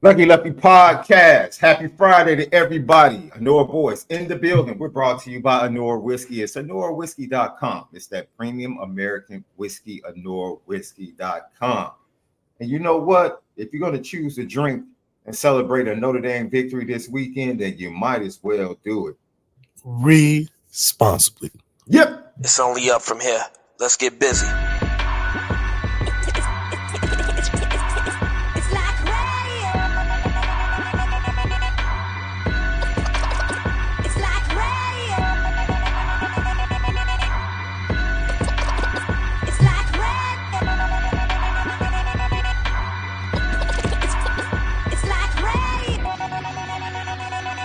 Lucky Lefty Podcast. Happy Friday to everybody. Onora Boys in the building. We're brought to you by ONORA Whiskey. It's ONORAWhiskey.com. It's that premium American whiskey, ONORAWhiskey.com. And you know what? If you're going to choose to drink and celebrate a Notre Dame victory this weekend, then you might as well do it responsibly. Yep. It's only up from here. Let's get busy.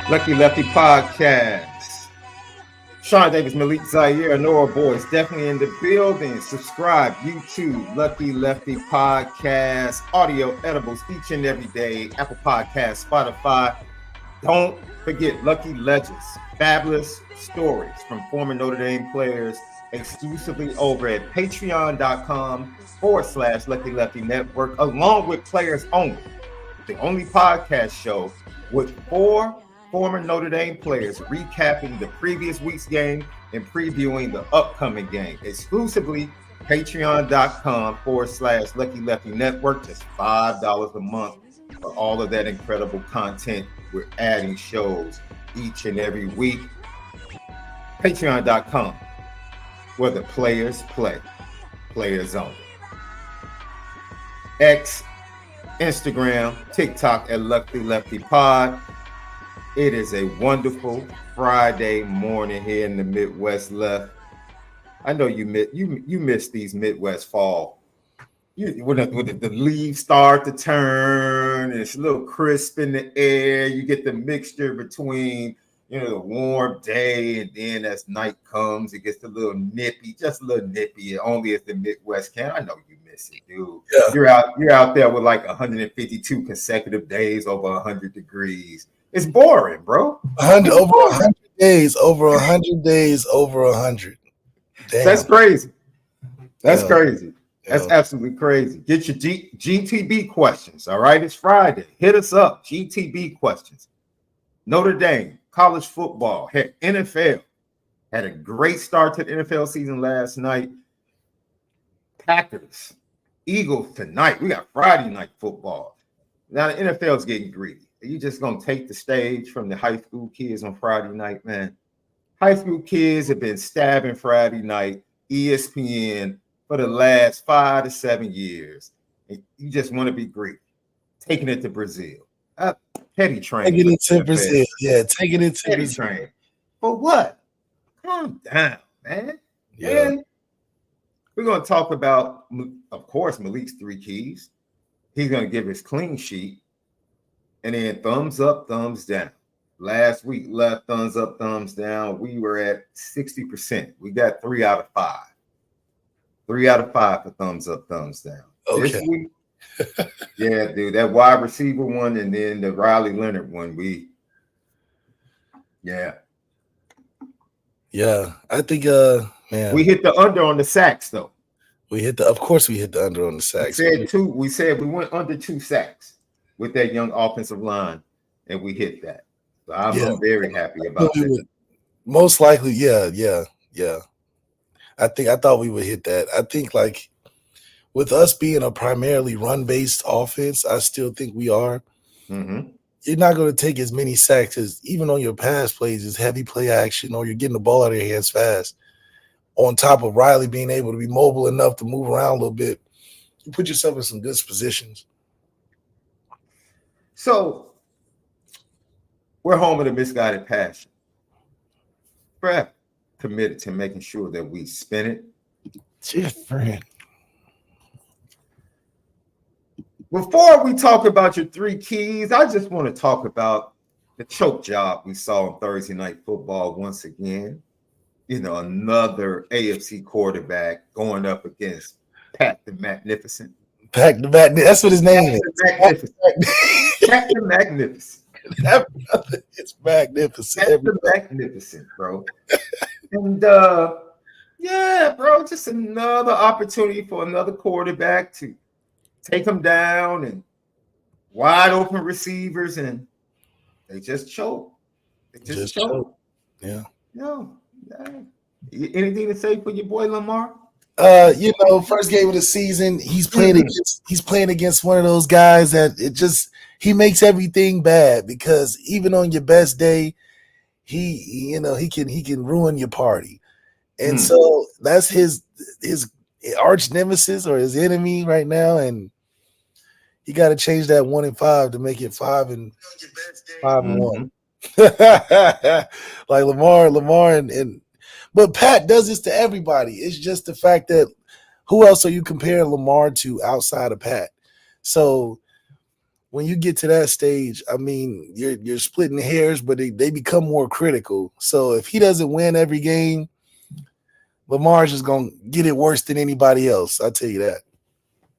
Lucky Lefty Podcast. Sean Davis, MALIK'S, ZAIRE, ONORA Boys definitely in the building. Subscribe, YouTube, Lucky Lefty Podcast, audio edibles each and every day, Apple Podcasts, Spotify. Don't forget Lucky Legends, fabulous stories from former Notre Dame players exclusively over at patreon.com/Lucky Lefty Network, along with Players Only, the only podcast show with 4 former Notre Dame players recapping the previous week's game and previewing the upcoming game. Exclusively patreon.com/Lucky Lefty Network. Just $5 a month for all of that incredible content. We're adding shows each and every week. Patreon.com, where the players play. Players only. X, Instagram, TikTok at Lucky Lefty Pod. It is a wonderful Friday morning here in the Midwest left. I know you miss these Midwest fall. When the leaves start to turn, it's a little crisp in the air. You get the mixture between, the warm day, and then as night comes, it gets a little nippy, just a little nippy, only as the Midwest can. I know you miss it, dude. Yeah. You're out there with like 152 consecutive days over 100 degrees. It's boring, bro. Over 100 days, over 100 days, over 100. Damn. That's crazy. That's crazy. That's absolutely crazy. Get your GTB questions, all right? It's Friday. Hit us up, GTB questions. Notre Dame, college football, heck, NFL. Had a great start to the NFL season last night. Packers, Eagles tonight. We got Friday night football. Now the NFL's getting greedy. You just gonna take the stage from the high school kids on Friday night, man. High school kids have been stabbing Friday night ESPN for the last 5 to 7 years. And you just want to be greedy. Taking it to Brazil. Petty train. Taking it to Brazil. Yeah, taking it to Petty Brazil. train. For what? Calm down, man. Yeah. And we're gonna talk about, of course, Malik's 3 keys. He's gonna give his clean sheet. And then thumbs up, thumbs down. Last week, left thumbs up, thumbs down. We were at 60%. We got 3 out of 5. 3 out of 5 for thumbs up, thumbs down. Okay. This week, yeah, dude, that wide receiver one and then the Riley Leonard one, yeah, I think, man. we hit the under on the sacks, though. Of course we hit the under on the sacks. We said we went under 2 sacks with that young offensive line, and we hit that. So I'm very happy about that. Most likely, yeah. I thought we would hit that. I think, like, with us being a primarily run-based offense, I still think we are. Mm-hmm. You're not going to take as many sacks as, even on your pass plays, as heavy play action, or you're getting the ball out of your hands fast. On top of Riley being able to be mobile enough to move around a little bit, you put yourself in some good positions. So we're home of the misguided passion. We're committed to making sure that we spin it. Different. Before we talk about your 3 keys, I just want to talk about the choke job we saw on Thursday Night Football once again. Another AFC quarterback going up against Pat the Magnificent. Pat the Magnificent. That's what his name is. Pat the Magnificent. It's magnificent. Pat the Magnificent, bro. And bro, just another opportunity for another quarterback to take him down and wide open receivers, and they just choke. They just choke. Yeah. No. Anything to say for your boy Lamar? First game of the season, he's playing against one of those guys that he makes everything bad, because even on your best day, he can ruin your party. And so that's his arch nemesis or his enemy right now, and he got to change that 1-5 to make it 5-1. Like Lamar and but Pat does this to everybody. It's just the fact that who else are you comparing Lamar to outside of Pat? So when you get to that stage, I mean, you're splitting hairs, but they become more critical. So if he doesn't win every game, Lamar's just going to get it worse than anybody else. I'll tell you that.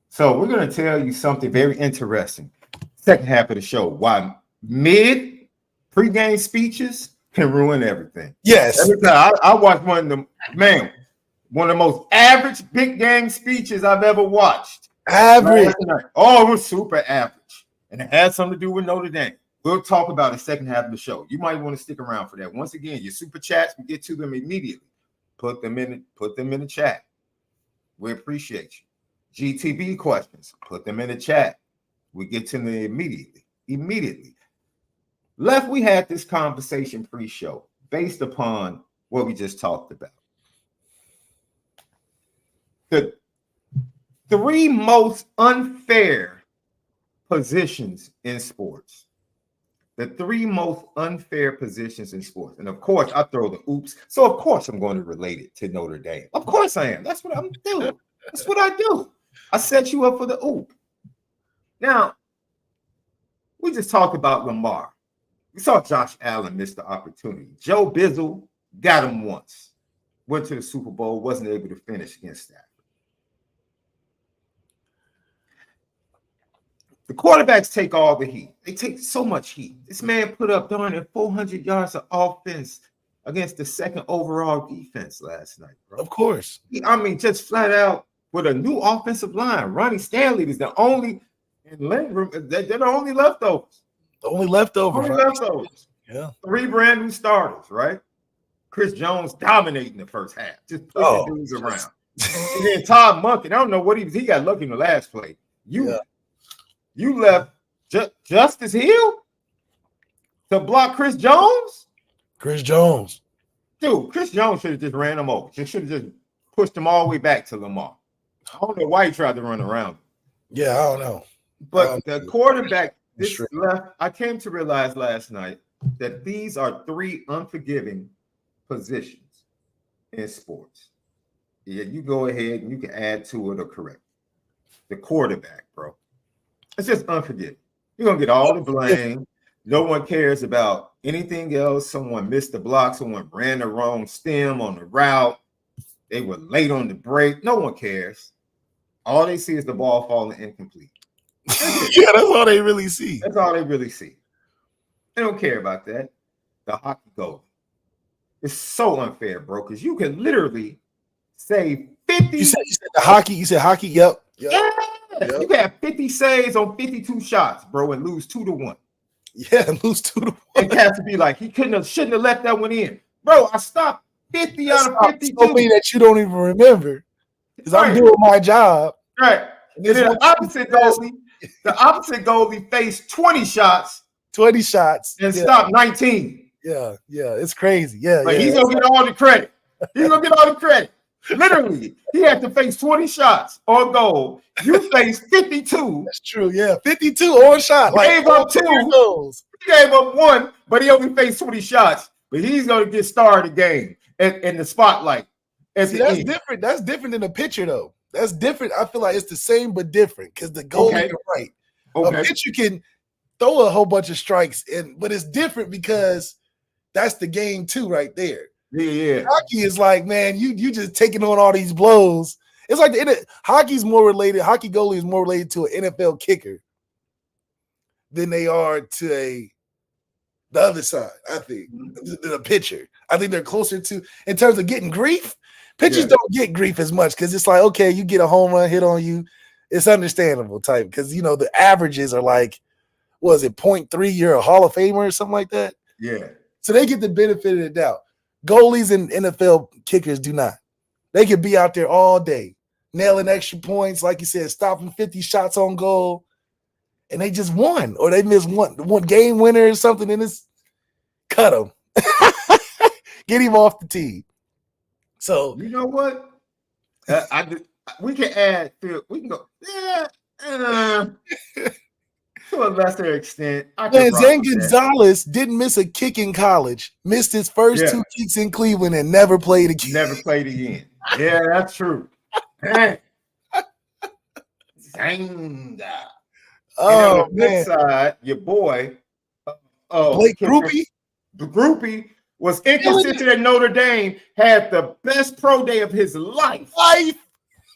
So we're going to tell you something very interesting. Second half of the show, why pregame speeches can ruin everything. Yes. Every time I watched one of the most average big game speeches I've ever watched. Average. Oh, it was super average. And it had something to do with Notre Dame. We'll talk about the second half of the show. You might want to stick around for that. Once again, your super chats, we get to them immediately. Put them in the chat. We appreciate you. GTB questions, put them in the chat. We get to them immediately. Left, we had this conversation pre-show based upon what we just talked about. The three most unfair positions in sports. The three most unfair positions in sports. And of course, I throw the oops. So of course I'm going to relate it to Notre Dame. Of course I am. That's what I'm doing. That's what I do. I set you up for the oop. Now, we just talked about Lamar. We saw Josh Allen miss the opportunity. Joe Bizzle got him once. Went to the Super Bowl, wasn't able to finish against that. The quarterbacks take all the heat. They take so much heat. This man put up darn near 400 yards of offense against the second overall defense last night, bro. Of course. I mean, just flat out with a new offensive line. Ronnie Stanley is the only, and Lindgren, they're the only leftovers. The only leftovers. Yeah. 3 brand new starters, right? Chris Jones dominating the first half, just pushing dudes around. And then Todd Monken, I don't know what he got lucky in the last play. You left Justice Hill to block Chris Jones? Chris Jones. Dude, Chris Jones should have just ran him over. Should have just pushed him all the way back to Lamar. I don't know why he tried to run around. Yeah, I don't know. But the quarterback, I came to realize last night that these are 3 unforgiving positions in sports. Yeah, you go ahead and you can add to it or correct it. The quarterback, bro. It's just unforgiving. You're going to get all the blame. No one cares about anything else. Someone missed the block. Someone ran the wrong stem on the route. They were late on the break. No one cares. All they see is the ball falling incomplete. Yeah, that's all they really see. That's all they really see. They don't care about that. The hockey goal. It's so unfair, bro, because you can literally save 50. You said the hockey. You said hockey. Yep. Yeah. You can have 50 saves on 52 shots, bro, and lose 2-1. Yeah, lose 2-1. It has to be like he shouldn't have left that one in. Bro, I stopped 50 out of 52. So many that you don't even remember. Because I'm doing my job. Right. And then the opposite goalie faced 20 shots. 20 shots. And stopped 19. Yeah, it's crazy. Yeah, but he's gonna get all the credit. He's gonna get all the credit. Literally, he had to face 20 shots on goal. You faced 52. That's true. Yeah, 52 on shot. Gave up 2 goals. He gave up 1, but he only faced 20 shots. But he's gonna get started the game in the spotlight. That's different. That's different than a pitcher, though. That's different. I feel like it's the same but different because the goalie is right. Okay. A pitcher can throw a whole bunch of strikes, but it's different because that's the game too, right there. Yeah. Hockey is like, man, you just taking on all these blows. It's like hockey's more related. Hockey goalie is more related to an NFL kicker than they are to the other side. I think than a pitcher. I think they're closer to in terms of getting grief. Pitchers don't get grief as much because it's like, okay, you get a home run hit on you, it's understandable type because the averages are like was it 0.3? You're a Hall of Famer or something like that. Yeah. So they get the benefit of the doubt. Goalies and NFL kickers do not. They could be out there all day, nailing extra points, like you said, stopping 50 shots on goal, and they just won, or they missed one game winner or something, and it's cut him. Get him off the team. So you know what? We can add. We can go. Yeah. To a lesser extent, Zane Gonzalez didn't miss a kick in college. Missed his first 2 kicks in Cleveland and never played again. Never played again. Yeah, that's true. Zane. Oh, on the flip side, your boy, Blake Groupie. The Groupie was inconsistent at Notre Dame, had the best pro day of his life.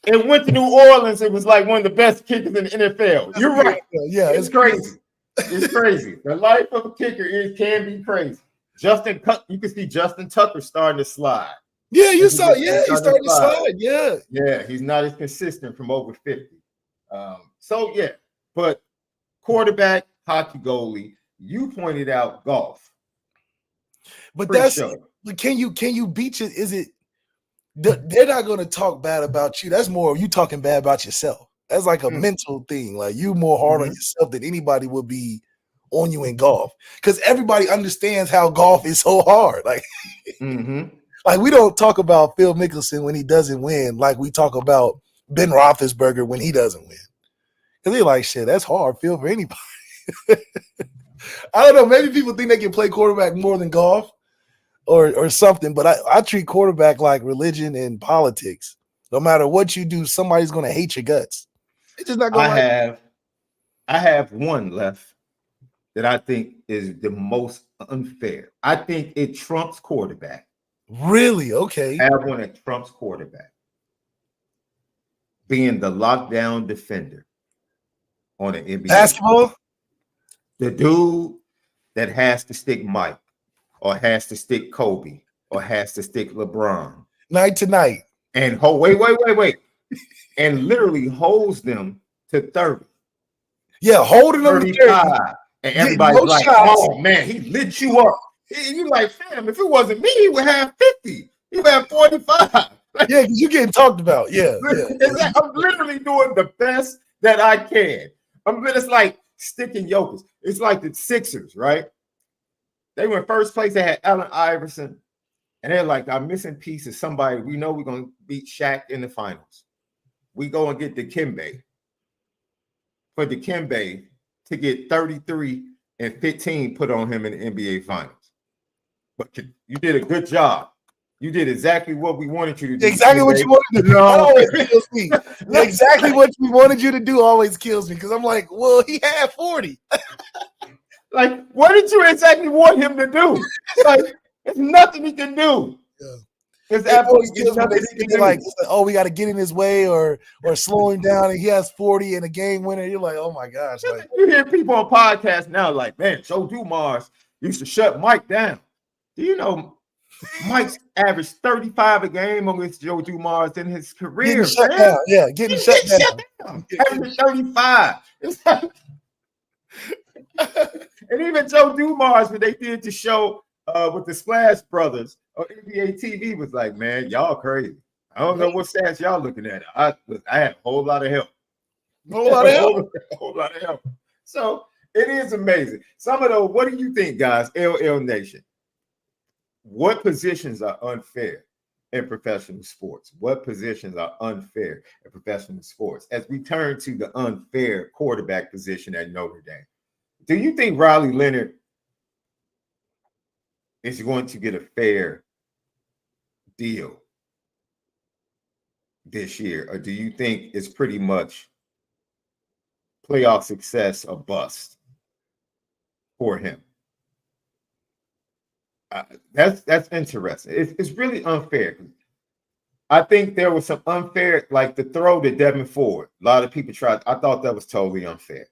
And went to New Orleans. It was like one of the best kickers in the NFL. You're right. Yeah, it's crazy. It's crazy. The life of a kicker can be crazy. You can see Justin Tucker starting to slide. Yeah, you saw. Yeah, he's starting to slide. Yeah. Yeah, he's not as consistent from over 50. So yeah, but quarterback, hockey goalie. You pointed out golf. But can you beat it? Is it? They're not going to talk bad about you. That's more of you talking bad about yourself. That's like a mental thing. Like you more hard on yourself than anybody would be on you in golf, because everybody understands how golf is so hard. Like, like we don't talk about Phil Mickelson when he doesn't win, like we talk about Ben Roethlisberger when he doesn't win. Because they're like, shit, that's hard field for anybody. I don't know. Maybe people think they can play quarterback more than golf. Or something, but I treat quarterback like religion and politics. No matter what you do, somebody's going to hate your guts. It's just not going to. I have one left that I think is the most unfair. I think it trumps quarterback. Really? Okay. I have one that trumps quarterback. Being the lockdown defender on an NBA. Basketball? The dude that has to stick Mike, or has to stick Kobe, or has to stick LeBron. Night to night. And wait. And literally holds them to 30. Yeah, holding them to 30. And everybody's like, oh man, he lit you up. And you're like, fam, if it wasn't me, he would have 50. He would have 45. Yeah, because you're getting talked about. Yeah. I'm literally doing the best that I can. It's like sticking yokers. It's like the Sixers, right? They were in first place. They had Allen Iverson. And they're like, our missing piece is somebody. We know we're going to beat Shaq in the finals. We go and get Dikembe. For Dikembe to get 33 and 15 put on him in the NBA finals. But you did a good job. You did exactly what we wanted you to do. Exactly what you wanted to do. That always kills me. Exactly what we wanted you to do always kills me, because I'm like, well, he had 40. Like, what did you exactly want him to do? Like, there's nothing he can do. Yeah. It's absolutely nothing he can do. Like, oh, we got to get in his way or slow him down, and he has 40 in a game winner. You're like, oh my gosh. Like, you hear people on podcasts now like, man, Joe Dumars used to shut Mike down. Do you know Mike's averaged 35 a game against Joe Dumars in his career? Getting shut down. Yeah, getting shut down. Averaging 35. It's like, and even Joe Dumars, when they did the show with the Splash Brothers on NBA TV, was like, man, y'all crazy. I don't know what stats y'all looking at. I had a whole lot of help. A whole lot of help. So it is amazing. Some of those, what do you think, guys? LL Nation. What positions are unfair in professional sports? What positions are unfair in professional sports? As we turn to the unfair quarterback position at Notre Dame, do you think Riley Leonard is going to get a fair deal this year? Or do you think it's pretty much playoff success or bust for him? That's interesting. It's really unfair. I think there was some unfair, like the throw to Devin Ford. A lot of people tried. I thought that was totally unfair.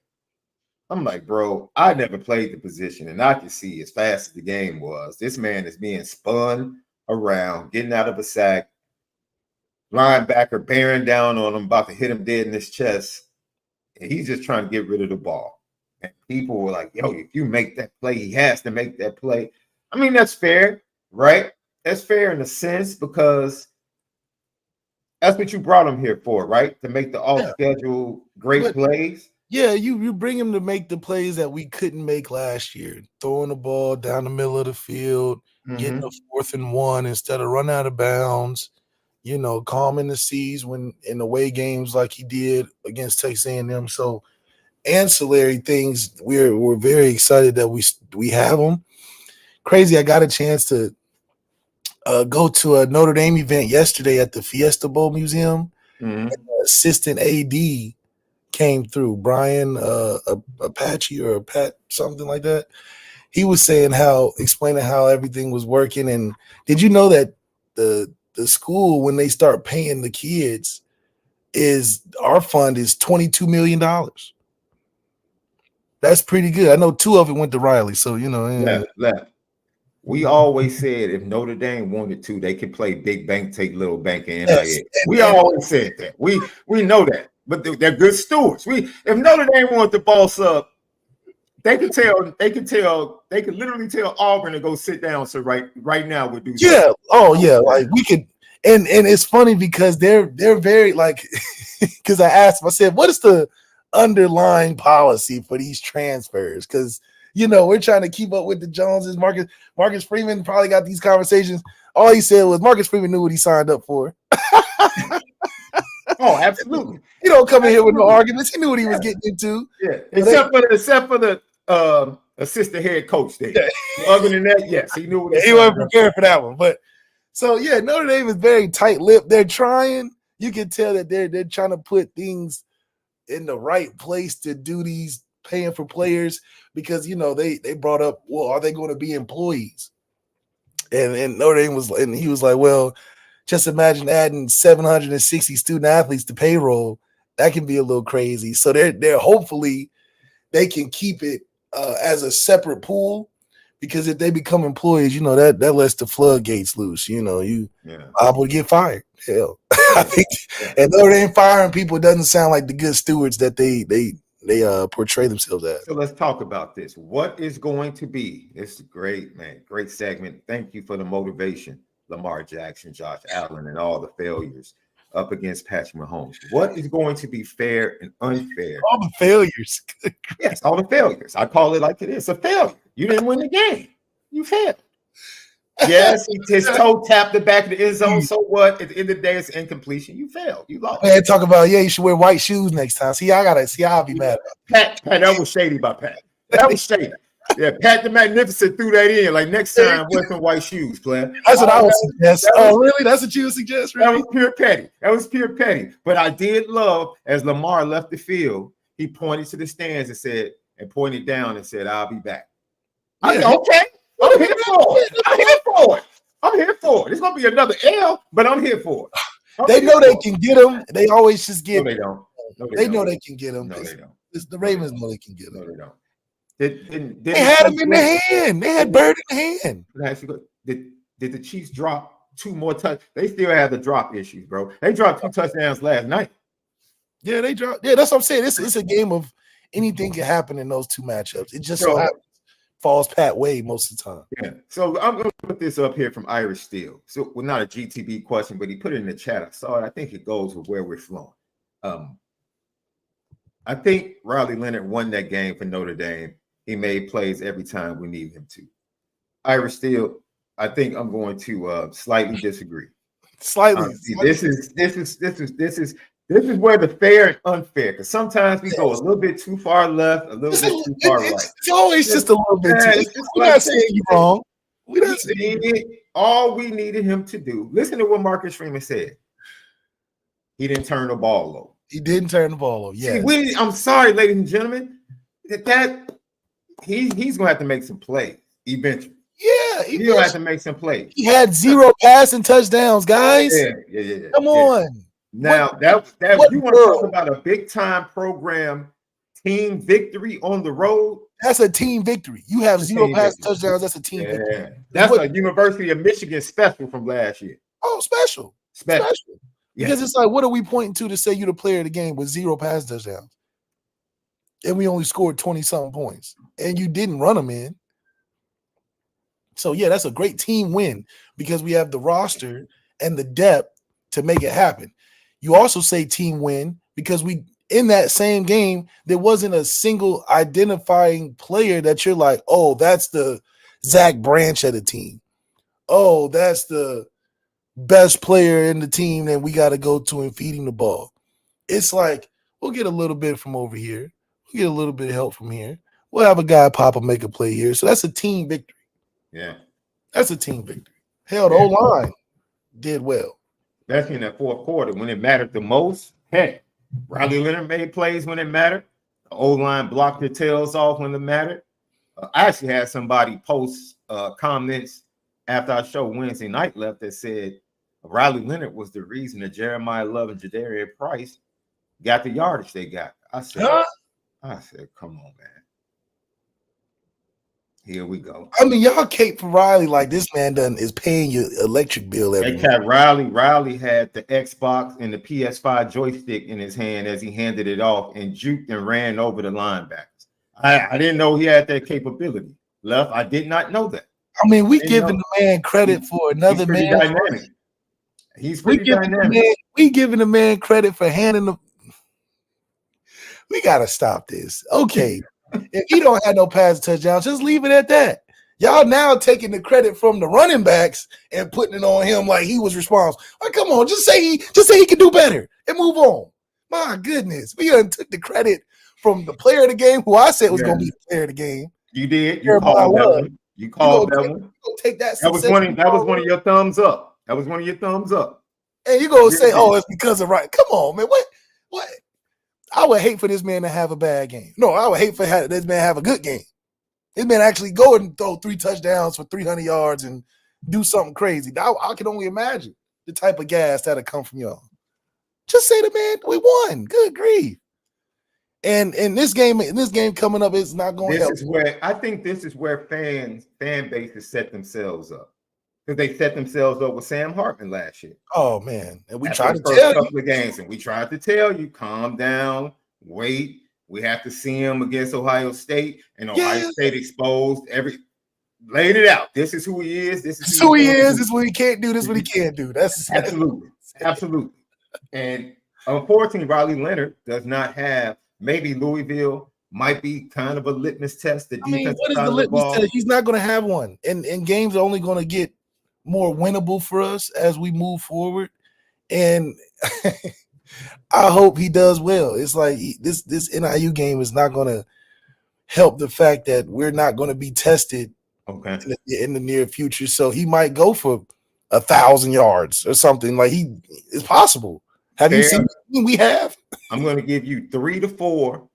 I'm like, bro, I never played the position, and I can see as fast as the game was, this man is being spun around, getting out of a sack, linebacker bearing down on him, about to hit him dead in his chest, and he's just trying to get rid of the ball. And people were like, yo, if you make that play, he has to make that play. I mean, that's fair, right? That's fair in a sense because that's what you brought him here for, right? To make the off-schedule great plays. Yeah, you bring him to make the plays that we couldn't make last year. Throwing the ball down the middle of the field, getting a 4th and 1 instead of run out of bounds, calming the seas when in away games like he did against Texas A&M. So ancillary things, we're very excited that we have them. Crazy, I got a chance to go to a Notre Dame event yesterday at the Fiesta Bowl Museum. And the assistant AD came through, Brian Apache or Pat, something like that. He was saying explaining how everything was working. And did you know that the school, when they start paying the kids, our fund is $22 million. That's pretty good. I know 2 of it went to Riley, so Left. We always said if Notre Dame wanted to, they could play big bank, take little bank, and NIL. We always said that. We know that, but they're good stewards. If Notre Dame wanted to boss up, they could literally tell Auburn to go sit down. So right now we'll do that. Yeah. Oh yeah. Like we could, and it's funny because they're very like, because I asked them, I said, what is the underlying policy for these transfers? Because we're trying to keep up with the Joneses. Marcus Freeman probably got these conversations. All he said was Marcus Freeman knew what he signed up for. Oh, absolutely. He don't come in here with no arguments. He knew what he was getting into. Yeah, except for the assistant head coach there. Yeah. Other than that, yes, he knew what he wasn't prepared for that one. But so yeah, Notre Dame is very tight-lipped. They're trying. You can tell that they're trying to put things in the right place to do these paying for players because they brought up, well, are they going to be employees? And Notre Dame he was like, well, just imagine adding 760 student athletes to payroll. That can be a little crazy. So they're hopefully they can keep it as a separate pool, because if they become employees, that lets the floodgates loose. You liable to get fired. Hell, I think, and Notre Dame firing people doesn't sound like the good stewards that they portray themselves as. So let's talk about this. What is going to be? It's great, man. Great segment. Thank you for the motivation, Lamar Jackson, Josh Allen, and all the failures up against Patrick Mahomes. What is going to be fair and unfair? All the failures. Yes, all the failures. I call it like it is. A failure. You didn't win the game. You failed. Yes, his toe tapped the back of the end zone. So what? At the end of the day, it's incompletion. You failed. You lost. Man, talk about, you should wear white shoes next time. See, I'll be mad about Pat, that was shady by Pat. That was shady. Yeah, Pat the Magnificent threw that in. Like, next time, wear some white shoes, player. That's what I would suggest. Really? That's what you would suggest? Really? That was pure petty. But I did love, as Lamar left the field, he pointed to the stands and pointed down and said, I'll be back. Yeah. I said, okay. I'm here for it. It's going to be another L, but I'm here for it. They know they can get them. They always just get them. No, they don't. They know they can get them. No, they don't. The Ravens know they can get them. No, they don't. They had him in the hand. They had Bird in the hand. Did the Chiefs drop 2 more touchdowns? They still have the drop issues, bro. They dropped 2 touchdowns last night. Yeah, they dropped. Yeah, that's what I'm saying. It's a game of anything can happen in those 2 matchups. It just falls Pat way most of the time. Yeah. So I'm going to put this up here from Irish Steel. So, well, not a GTB question, but he put it in the chat. I saw it. I think it goes with where we're flowing. I think Riley Leonard won that game for Notre Dame. He made plays every time we need him to. Irish Steel, I think I'm going to slightly disagree. Slightly. This is where the fair and unfair, because sometimes we go a little bit too far left, a little bit too far right. It's always just a little bit too. We're not saying you're wrong. All we needed him to do. Listen to what Marcus Freeman said. He didn't turn the ball over. He didn't turn the ball over. Yeah. I'm sorry, ladies and gentlemen, that he's gonna have to make some plays eventually. Yeah, he'll have to make some plays. He had 0 passing touchdowns, guys. Yeah. Come on. Now that you want to talk about a big time program team victory on the road? That's a team victory. You have 0 passing touchdowns. That's a team victory. That's a University of Michigan special from last year. Oh, special. Because it's like, what are we pointing to say you're the player of the game with 0 pass touchdowns? and we only scored 20-something points, and you didn't run them in. So, yeah, that's a great team win because we have the roster and the depth to make it happen. You also say team win because in that same game, there wasn't a single identifying player that you're like, oh, that's the Zach Branch of the team. Oh, that's the best player in the team that we got to go to and feed him the ball. It's like, we'll get a little bit from over here. We'll get a little bit of help from here. We'll have a guy pop and make a play here. So that's a team victory. Yeah. That's a team victory. Hell, the O-line did well. Especially in that fourth quarter when it mattered the most. Hey, Riley Leonard made plays when it mattered. The O-line blocked their tails off when it mattered. I actually had somebody post comments after our show Wednesday night left that said Riley Leonard was the reason that Jeremiah Love and Jadarian Price got the yardage they got. I said, come on, man. Here we go. I mean, y'all cape for Riley like this man is paying your electric bill every month. That cat Riley had the Xbox and the PS5 joystick in his hand as he handed it off and juked and ran over the linebackers. I didn't know he had that capability. Left, I did not know that. I mean, we giving the man credit for another man. Dynamic. He's pretty dynamic. We giving the man credit for handing the. We gotta stop this. Okay. If he don't have no pass touchdowns, just leave it at that. Y'all now taking the credit from the running backs and putting it on him like he was responsible. Like, come on, just say he can do better and move on. My goodness, we done took the credit from the player of the game, who I said was going to be the player of the game. You did. You called that one. You called that one. Take that. That was one of your thumbs up. That was one of your thumbs up. And you gonna say, "Oh, it's because of right." Come on, man. What? I would hate for this man to have a bad game. No, I would hate for this man to have a good game. This man actually go and throw 3 touchdowns for 300 yards and do something crazy. I can only imagine the type of gas that'll come from y'all. Just say the man, we won. Good grief. And in this game coming up, it's not going to help. I think this is where fan bases set themselves up. Because they set themselves up with Sam Hartman last year. Oh man, and we tried to tell you a couple of games, and we tried to tell you, calm down, wait. We have to see him against Ohio State, and Ohio State exposed laid it out. This is who he is. This is who he is. This is what he can't do. This is what he can't do. That's absolutely. And unfortunately, Riley Leonard does not have. Maybe Louisville might be kind of a litmus test. What is the litmus test? He's not going to have one, and games are only going to get more winnable for us as we move forward. And I hope he does well. It's like this NIU game is not going to help the fact that we're not going to be tested in the near future. So he might go for 1,000 yards or something. Like it's possible. Have you seen what we have? I'm going to give you 3 to 4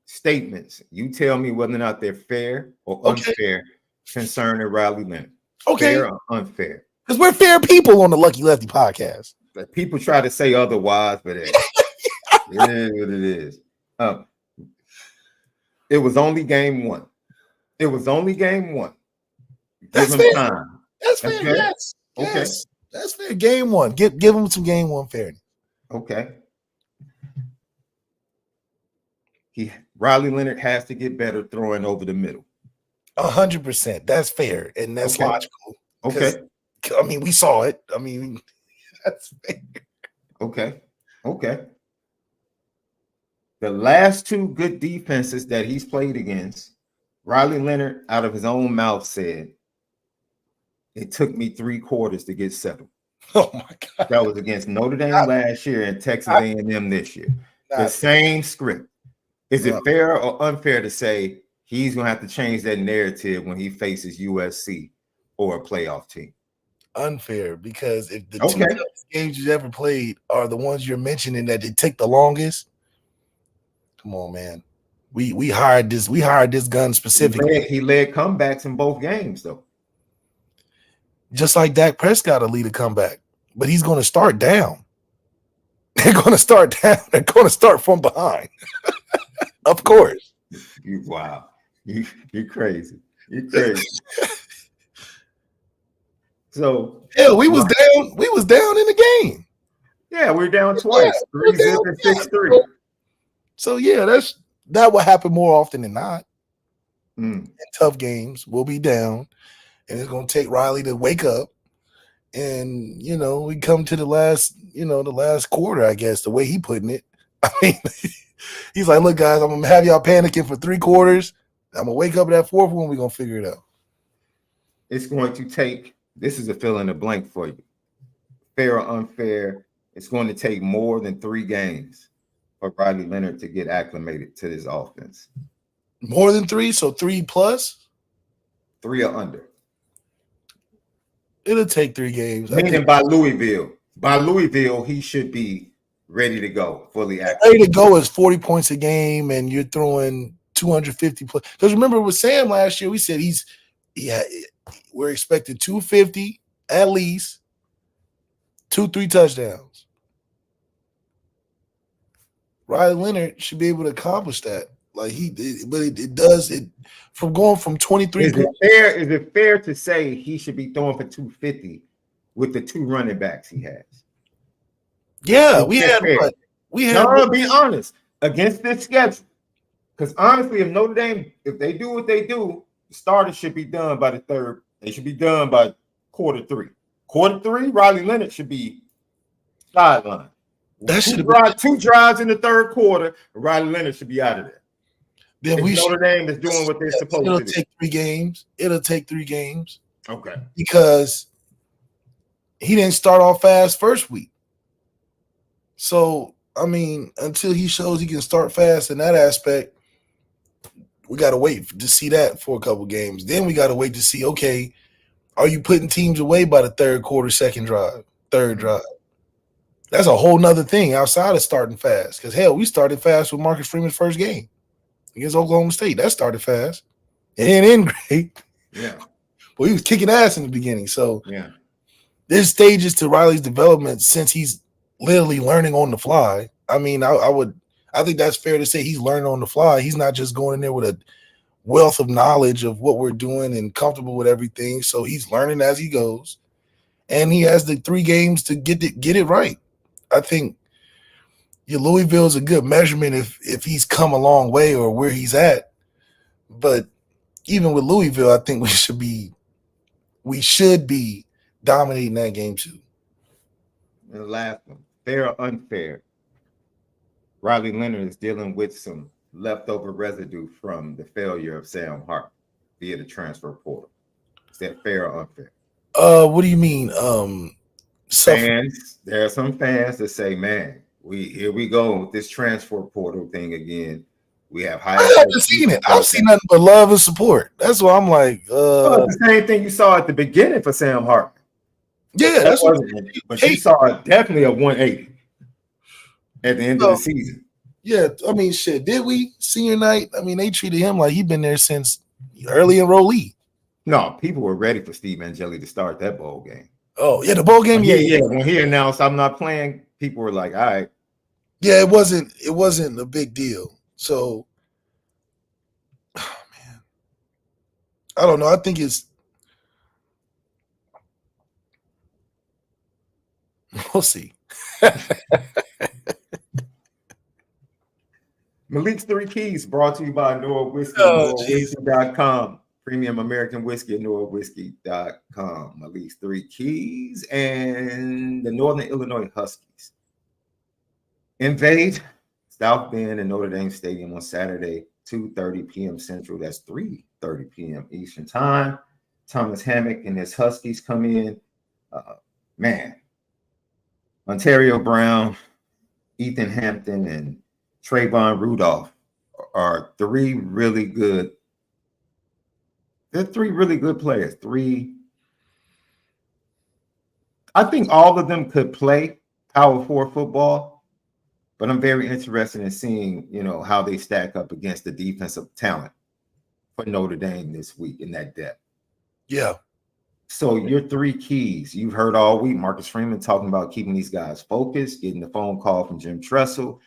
statements. You tell me whether or not they're fair or unfair concerning Riley Leonard. Okay. Fair or unfair? Because we're fair people on the Lucky Lefty podcast. But people try to say otherwise, but it is what it is. It was only game 1. It was only game 1. That's Give fair. him time. That's fair. Okay. Yes. Okay. Yes. That's fair. Game 1. Give him some game 1 fairness. Okay. Riley Leonard has to get better throwing over the middle. 100%. That's fair, and that's logical. Okay. I mean, we saw it. I mean, that's fair. Okay. The last 2 good defenses that he's played against, Riley Leonard, out of his own mouth, said, "It took me 3 quarters to get settled." Oh my God! That was against Notre Dame last year and Texas A&M this year. The same script. Is it fair or unfair to say he's going to have to change that narrative when he faces USC or a playoff team? Unfair, because if the 2 games you've ever played are the ones you're mentioning that they take the longest, come on, man. We hired this gun specifically. He led comebacks in both games, though. Just like Dak Prescott will lead a comeback, but he's going to start down. They're going to start down. They're going to start from behind. Of course. Wow. You're crazy. You're crazy. So we was down. We was down in the game. Yeah, we're down twice. 3-0 and 6-3. So yeah, that will happen more often than not. Mm. In tough games, we'll be down, and it's going to take Riley to wake up. And, we come to the last quarter, I guess, the way he putting it. I mean, he's like, look, guys, I'm going to have y'all panicking for 3 quarters. I'm going to wake up at that 4th one. We're going to figure it out. It's going to take, this is a fill in the blank for you. Fair or unfair, it's going to take more than 3 games for Riley Leonard to get acclimated to this offense. More than 3, so 3 plus? 3 or under. It'll take 3 games. Meaning by Louisville, he should be ready to go, fully active. Ready to go is 40 points a game, and you're throwing 250 plus. Because remember with Sam last year, we said we're expecting 250 at least, 2-3 touchdowns. Riley Leonard should be able to accomplish that. Like it does it from going from 23. Is it fair to say he should be throwing for 250 with the 2 running backs he has? Yeah, be honest against this schedule. Because honestly, if Notre Dame, if they do what they do, the starters should be done by the 3rd. They should be done by quarter 3. Quarter 3, Riley Leonard should be sidelined. That should have 2 drives in the 3rd quarter. Riley Leonard should be out of there. Then Notre Dame is doing what they're supposed to do. It'll take 3 games. It'll take 3 games. Okay. Because he didn't start off fast first week. So, I mean, until he shows he can start fast in that aspect, we got to wait to see that for a couple games. Then we got to wait to see, okay, are you putting teams away by the 3rd quarter, 2nd drive, 3rd drive? That's a whole nother thing outside of starting fast. Because, hell, we started fast with Marcus Freeman's first game against Oklahoma State. That started fast. It didn't end great. Yeah. Well, he was kicking ass in the beginning. So, yeah, there's stages to Riley's development since he's literally learning on the fly. I mean, I think that's fair to say he's learning on the fly. He's not just going in there with a wealth of knowledge of what we're doing and comfortable with everything. So he's learning as he goes. And he has the 3 games to get it right. I think Louisville is a good measurement if he's come a long way or where he's at. But even with Louisville, I think we should be dominating that game too. And the last one, fair or unfair, Riley Leonard is dealing with some leftover residue from the failure of Sam Hart via the transfer portal. Is that fair or unfair? What do you mean? Fans, there are some fans that say, man, here we go with this transfer portal thing again. We have high. I haven't seen it. I've seen nothing but love and support. That's why I'm like, the same thing you saw at the beginning for Sam Hart. Yeah, that's what. But you saw definitely a 180 at the end of the season. Yeah, I mean, shit. Did we senior night? I mean, they treated him like he'd been there since early enrollee. No, people were ready for Steve Angeli to start that bowl game. Oh yeah, the bowl game. Yeah. When he announced I'm not playing, people were like, all right. Yeah, it wasn't a big deal. So, oh man, I don't know. I think we'll see. Malik's 3 Keys brought to you by ONORA Whiskey, NORAWhiskey.com. Premium American whiskey at NORAWhiskey.com. Malik's 3 Keys and the Northern Illinois Huskies invade South Bend and Notre Dame Stadium on Saturday, 2:30 p.m. Central. That's 3:30 p.m. Eastern Time. Thomas Hammock and his Huskies come in. Ontario Brown, Ethan Hampton, and Trayvon Rudolph are 3 really good. They're 3 really good players. I think all of them could play Power 4 football, but I'm very interested in seeing, how they stack up against the defensive talent for Notre Dame this week in that depth. Yeah. So your 3 keys, you've heard all week, Marcus Freeman talking about keeping these guys focused, getting the phone call from Jim Tressel.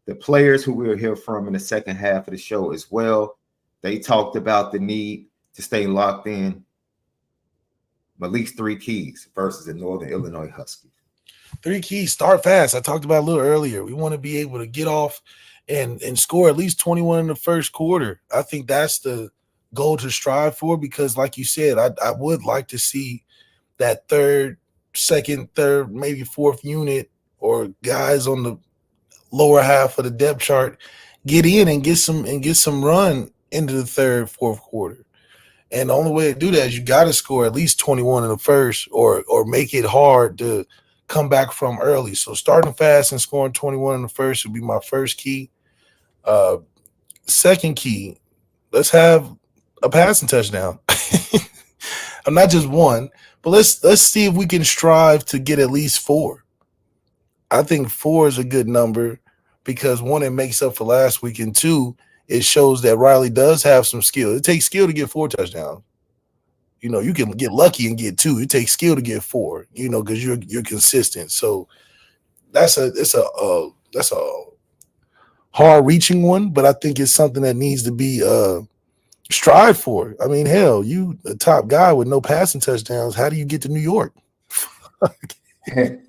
The players who we'll hear from in the second half of the show as well, they talked about the need to stay locked in. Malik's 3 keys versus the Northern Illinois Huskies. 3 keys, start fast. I talked about a little earlier. We want to be able to get off and score at least 21 in the first quarter. I think that's the goal to strive for because, like you said, I would like to see that second, third, maybe fourth unit or guys on the lower half of the depth chart get in and get some run into the third, fourth quarter. And the only way to do that is you got to score at least 21 in the first or make it hard to come back from early. So starting fast and scoring 21 in the first would be my first key. Second key, let's have a passing touchdown. I'm not just one, but let's see if we can strive to get at least 4. I think 4 is a good number because 1, it makes up for last week, and 2, it shows that Riley does have some skill. It takes skill to get 4 touchdowns. You know, you can get lucky and get 2. It takes skill to get 4. You know, because you're consistent. So that's a hard reaching one, but I think it's something that needs to be strive for. I mean, hell, you a top guy with no passing touchdowns. How do you get to New York?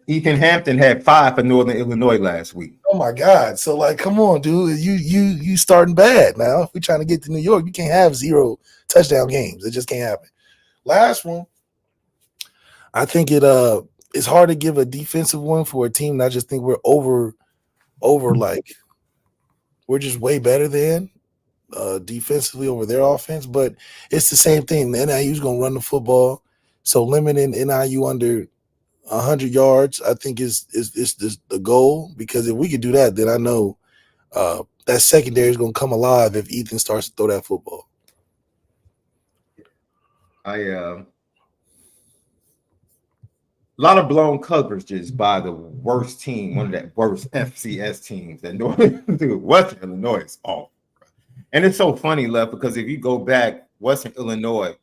Ethan Hampton had 5 for Northern Illinois last week. Oh my God! So like, come on, dude. You starting bad now. If we're trying to get to New York, you can't have 0 touchdown games. It just can't happen. Last one, I think it's hard to give a defensive one for a team that I just think we're over like we're just way better than defensively over their offense. But it's the same thing. The NIU's gonna run the football, so limiting NIU under 100 yards, I think is the goal, because if we could do that, then I know that secondary is going to come alive if Ethan starts to throw that football. A lot of blown coverages by the worst team, one of the worst FCS teams that Western Illinois is off. And it's so funny, Left, because if you go back, Western Illinois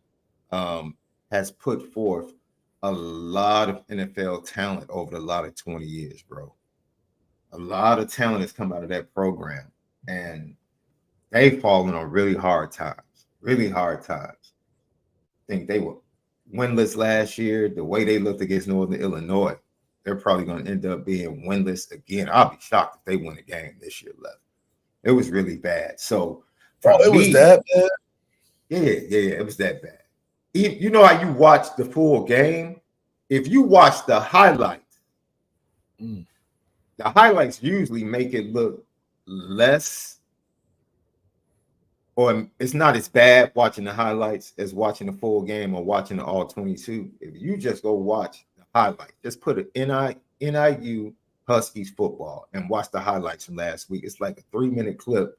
has put forth a lot of NFL talent over the lot of 20 years, bro. A lot of talent has come out of that program, and they've fallen on really hard times. I think they were winless last year. The way they looked against Northern Illinois, they're probably going to end up being winless again. I'll be shocked if they win a game this year. Left. It was really bad. So, was that bad? Yeah, it was that bad. You know how you watch the full game? If you watch the highlights, the highlights usually make it look less, or it's not as bad watching the highlights as watching the full game or watching the all 22. If you just go watch the highlights, just put an NIU Huskies football and watch the highlights from last week. It's like a 3-minute clip.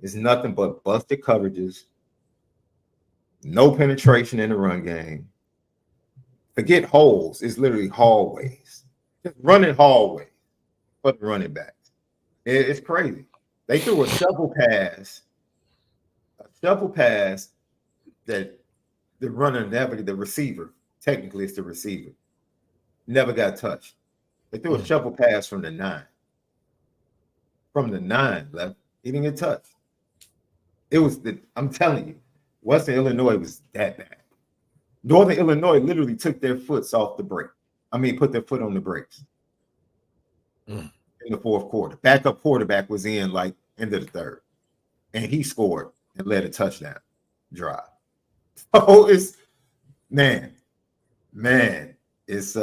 It's nothing but busted coverages, no penetration in the run game. Forget holes. It's literally hallways. Just running hallways for the running backs. It's crazy. They threw a shovel pass that the runner never, the receiver, technically it's the receiver, never got touched. They threw a shovel pass from the 9. From the 9, Left. He didn't get touched. I'm telling you, Western Illinois was that bad. Northern Illinois literally took their foot off the brake. Put their foot on the brakes in the fourth quarter. Backup quarterback was in like end of the third, and he scored and led a touchdown drive. So it's it's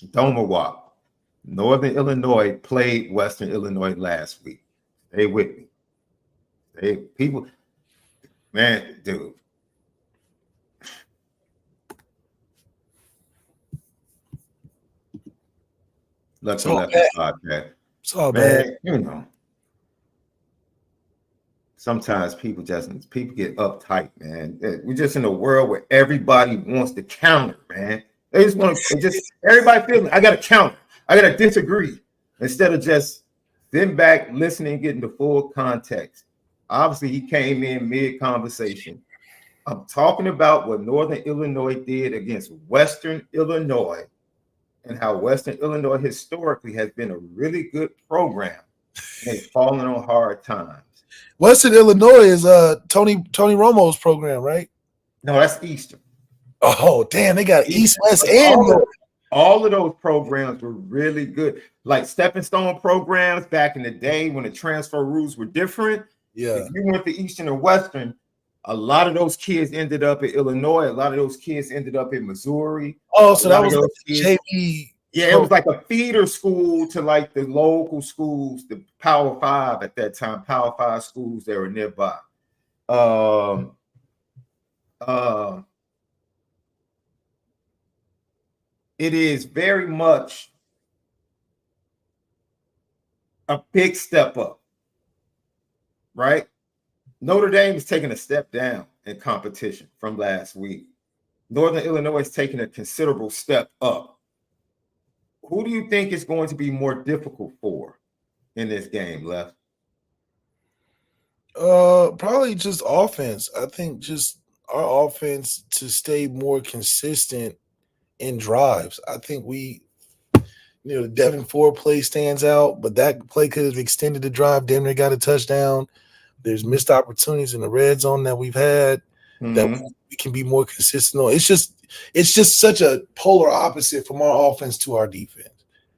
Domawap. Northern Illinois played Western Illinois last week. Stay with me. Dude. Let's Left podcast. So bad. You know, sometimes people get uptight, man. We're just in a world where everybody wants to counter, man. They just want to everybody feeling I got to counter. I got to disagree instead of just sitting back, listening, getting the full context. Obviously, he came in mid-conversation. I'm talking about what Northern Illinois did against Western Illinois and how Western Illinois historically has been a really good program and it's fallen on hard times. Western Illinois is Tony Romo's program, right? No, that's Eastern. Oh, damn, they got East, West, and North. All of those programs were really good. Like stepping stone programs back in the day when the transfer rules were different. Yeah. If you went to Eastern or Western, a lot of those kids ended up in Illinois. A lot of those kids ended up in Missouri. Oh, so that was like JV. Yeah, it was like a feeder school to like the local schools, the Power 5 at that time, Power 5 schools that were nearby. It is very much a big step up, right? Notre Dame is taking a step down in competition from last week. Northern Illinois is taking a considerable step up. Who do you think is going to be more difficult for in this game, Left? Probably just offense. I think just our offense to stay more consistent in drives. I think the Devin Ford play stands out, but that play could have extended the drive. Denver got a touchdown. There's missed opportunities in the red zone that we've had that we can be more consistent on. It's just such a polar opposite from our offense to our defense.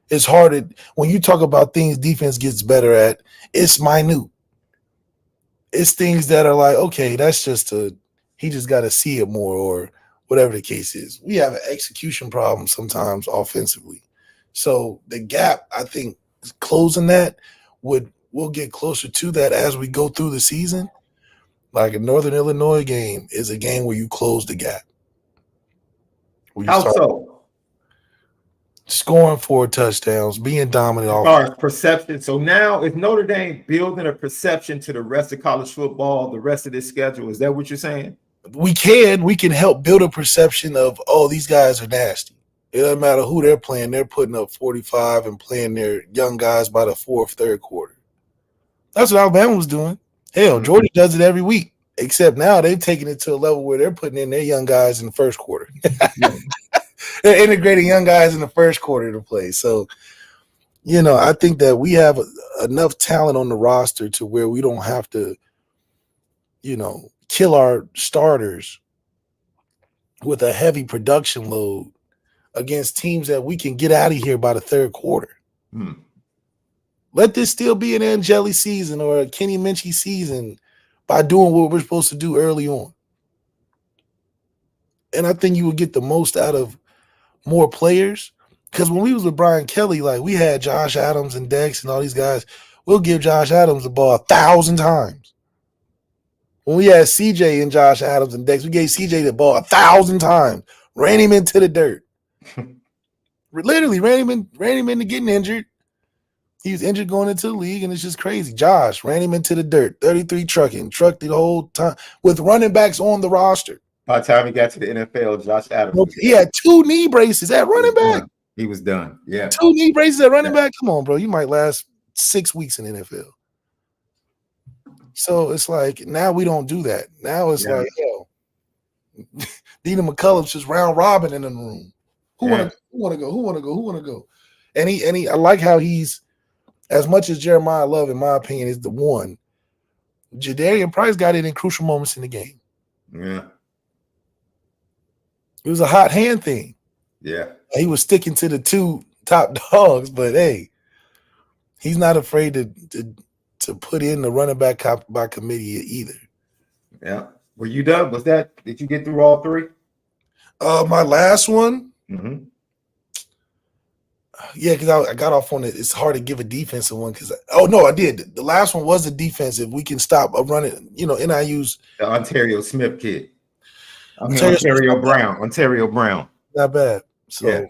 It's hard when you talk about things defense gets better at, it's minute. It's things that are like, okay, that's just he just got to see it more or whatever the case is. We have an execution problem sometimes offensively. So the gap, I think, closing that we'll get closer to that as we go through the season. Like a Northern Illinois game is a game where you close the gap. How so? Scoring 4 touchdowns, being dominant. As far as perception. So now is Notre Dame building a perception to the rest of college football, the rest of this schedule? Is that what you're saying? We can help build a perception of, oh, these guys are nasty. It doesn't matter who they're playing. They're putting up 45 and playing their young guys by the third quarter. That's what Alabama was doing. Hell, Georgia does it every week, except now they've taken it to a level where they're putting in their young guys in the first quarter. They're integrating young guys in the first quarter to play. So, I think that we have enough talent on the roster to where we don't have to, kill our starters with a heavy production load against teams that we can get out of here by the third quarter. Let this still be an Angeli season or a Kenny Minchie season by doing what we're supposed to do early on. And I think you would get the most out of more players. Because when we was with Brian Kelly, like we had Josh Adams and Dex and all these guys, we'll give Josh Adams the ball 1,000 times. When we had CJ and Josh Adams and Dex, we gave CJ the ball 1,000 times, ran him into the dirt. Literally ran him into getting injured. He was injured going into the league, and it's just crazy. Josh ran him into the dirt, 33 trucked the whole time with running backs on the roster. By the time he got to the NFL, Josh Adams. He had 2 knee braces at running back. He was done. Yeah. 2 knee braces at running back. Come on, bro. You might last 6 weeks in the NFL. So it's like now we don't do that. Now it's like, Dina McCullum's just round robin in the room. Who want to go? And he I like how he's, as much as Jeremiah Love, in my opinion, is the one, Jadarian Price got it in crucial moments in the game. Yeah. It was a hot hand thing. Yeah. He was sticking to the 2 top dogs, but hey, he's not afraid to put in the running back by committee either. Yeah. Were you done? Did you get through all 3? My last one. Mm-hmm. Yeah, because I got off on it. It's hard to give a defensive one because I did. The last one was a defensive. We can stop a running. NIU's the Ontario Smith kid. Ontario Brown. Not bad. So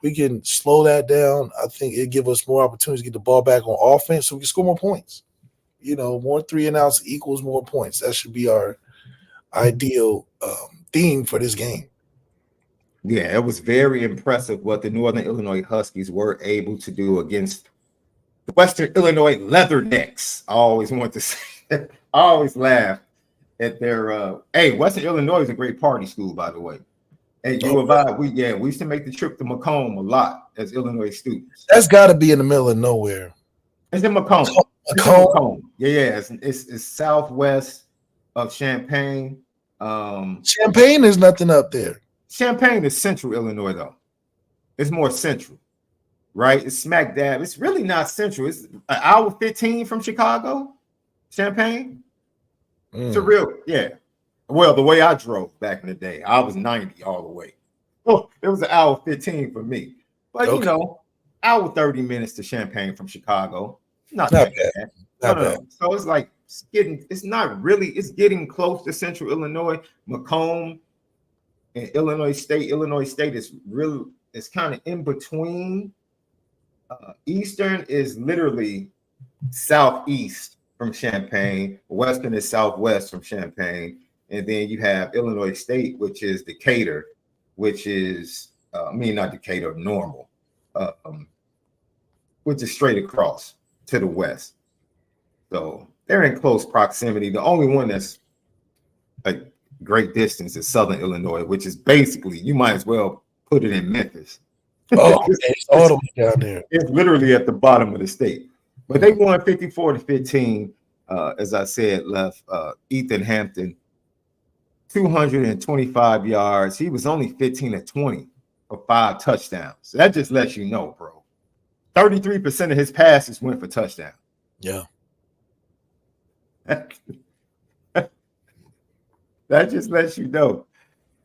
we can slow that down. I think it give us more opportunities to get the ball back on offense, so we can score more points. More 3 and outs equals more points. That should be our ideal theme for this game. Yeah, it was very impressive what the Northern Illinois Huskies were able to do against the Western Illinois Leathernecks. I always want to say that. I always laugh at their Western Illinois is a great party school, by the way. At U of I, we used to make the trip to Macomb a lot as Illinois students. That's got to be in the middle of nowhere. It's in Macomb. Macomb. Yeah. It's southwest of Champaign. Champaign, there's nothing up there. Champaign is central Illinois, though. It's more central, right? It's smack dab. It's really not central. It's an hour 15 from Chicago, Champaign. It's a real, yeah. Well, the way I drove back in the day, I was 90 all the way. Oh, it was an hour 15 for me. But you know, hour 30 minutes to Champaign from Chicago. Not that bad. No. So it's like it's not really, it's getting close to Central Illinois. Macomb and Illinois State. Illinois State is really, it's kind of in between. Eastern is literally southeast from Champaign. Western is southwest from Champaign. And then you have Illinois State, which is Decatur, which is, not Decatur, Normal, which is straight across to the west. So they're in close proximity. The only one that's a great distance is Southern Illinois, which is basically, you might as well put it in Memphis. Oh, it's all the way down there. It's literally at the bottom of the state. But they won 54-15. As I said, left Ethan Hampton 225 yards. He was only 15-20 for 5 touchdowns. So that just lets you know, bro. 33% of his passes went for touchdown. Yeah. That just lets you know.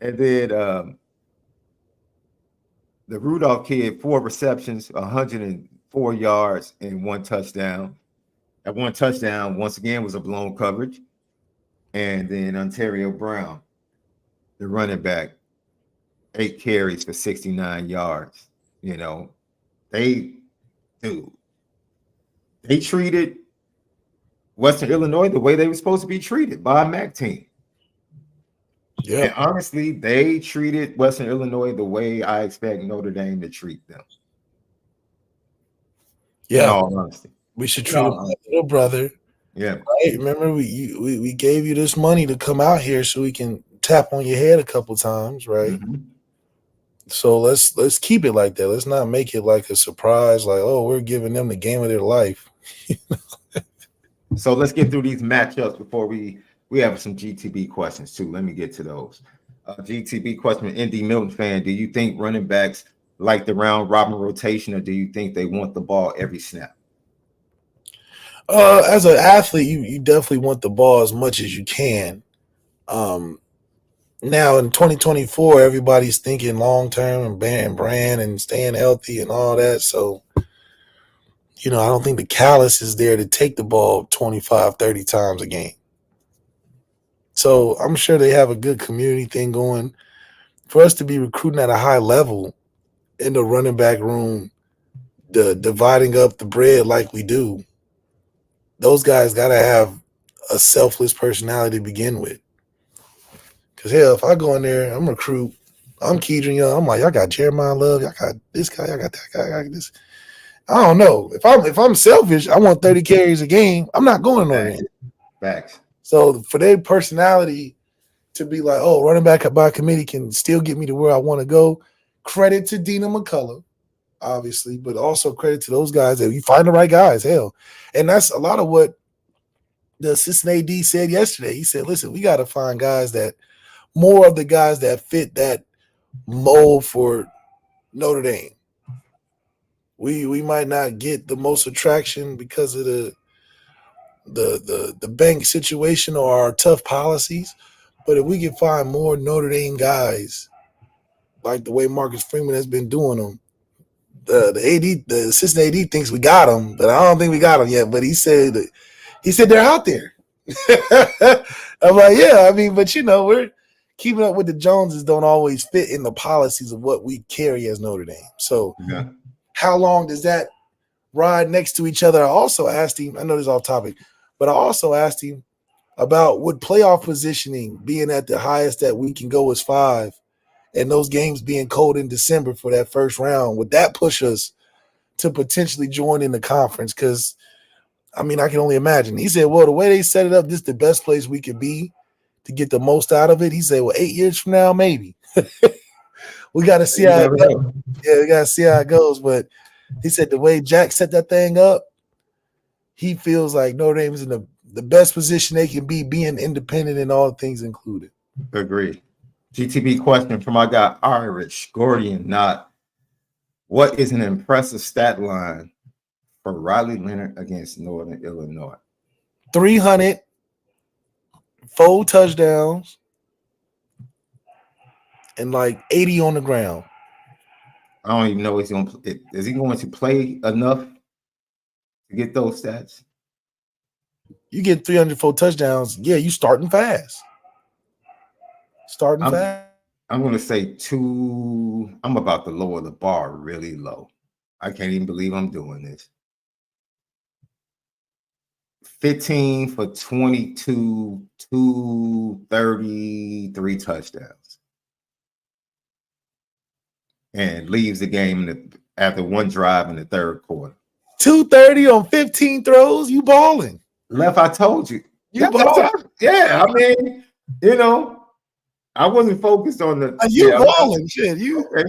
And then the Rudolph kid, 4 receptions, 104 yards, and 1 touchdown. That 1 touchdown, once again, was a blown coverage. And then Ontario Brown, the running back, 8 carries for 69 yards. You know, they treated Western Illinois the way they were supposed to be treated by a MAC team. Yeah. And honestly, they treated Western Illinois the way I expect Notre Dame to treat them. Yeah. In all honesty. We should treat them like little brother. Yeah. Right. Remember, we gave you this money to come out here so we can tap on your head a couple times, right? Mm-hmm. So let's keep it like that. Let's not make it like a surprise, like, oh, we're giving them the game of their life. So let's get through these matchups before we have some GTB questions too. Let me get to those. GTB question, Indy Milton fan. Do you think running backs like the round robin rotation, or do you think they want the ball every snap? As an athlete, you definitely want the ball as much as you can. Now in 2024, everybody's thinking long term and brand and staying healthy and all that. So, I don't think the callus is there to take the ball 25, 30 times a game. So I'm sure they have a good community thing going. For us to be recruiting at a high level in the running back room, dividing up the bread like we do, those guys got to have a selfless personality to begin with. Because, hell, if I go in there, I'm a recruit, I'm Keedron Young, I'm like, I got Jeremiah Love, I got this guy, I got that guy, I got this. I don't know. If I'm selfish, I want 30 carries a game, I'm not going on there. Facts. So for their personality to be like, oh, running back by committee can still get me to where I want to go, credit to Dina McCullough, obviously, but also credit to those guys that you find the right guys, hell. And that's a lot of what the assistant AD said yesterday. He said, listen, we got to find guys that more of the guys that fit that mold for Notre Dame. We might not get the most attraction because of the bank situation or our tough policies, but if we can find more Notre Dame guys, like the way Marcus Freeman has been doing them, the assistant AD thinks we got them, but I don't think we got them yet. But he said they're out there. I'm like, yeah, but we're keeping up with the Joneses don't always fit in the policies of what we carry as Notre Dame. So how long does that ride next to each other? I also asked him, I know this is off topic, but I also asked him about would playoff positioning being at the highest that we can go as 5 and those games being cold in December for that first round, would that push us to potentially join in the conference? Because, I can only imagine. He said, well, the way they set it up, this is the best place we could be to get the most out of it. He said, well, 8 years from now, maybe. We got to see how it goes. Yeah, we got to see how it goes. But he said the way Jack set that thing up, he feels like Notre Dame is in the best position they can be, being independent and all things included. Agreed. GTB question from my guy Irish Gordian, not What is an impressive stat line for Riley Leonard against Northern Illinois? 300, 4 touchdowns, and like 80 on the ground. I don't even know if he's going to. Is he going to play enough to get those stats? You get 304 touchdowns. Yeah, you starting fast. Fast. I'm going to say 2. I'm about to lower the bar really low. I can't even believe I'm doing this. 15 for 22, 233 touchdowns. And leaves the game after one drive in the third quarter. 230 on 15 throws. You balling. Left, I told you. You balling. Yeah, I mean, you know, I wasn't focused on the. You balling. Shit, you. Okay.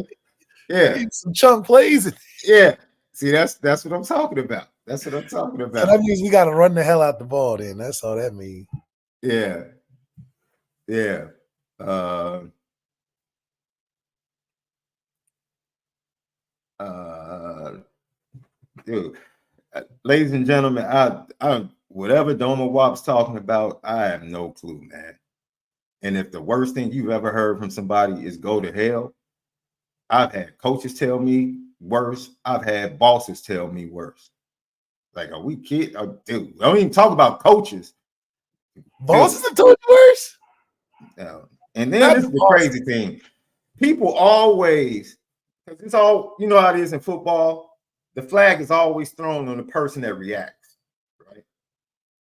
Yeah. Some chunk plays. Yeah. See, that's what I'm talking about. That's what I'm talking about. So that means we got to run the hell out the ball then. That's all that means. Yeah. Yeah. Dude, ladies and gentlemen, I whatever Doma Wop's talking about, I have no clue, man. And if the worst thing you've ever heard from somebody is go to hell, I've had coaches tell me worse. I've had bosses tell me worse. Like, are we kidding? Dude, I don't even talk about coaches. Bosses have told you worse? And then this is the crazy thing. People always, because it's all, you know how it is in football, the flag is always thrown on the person that reacts, right?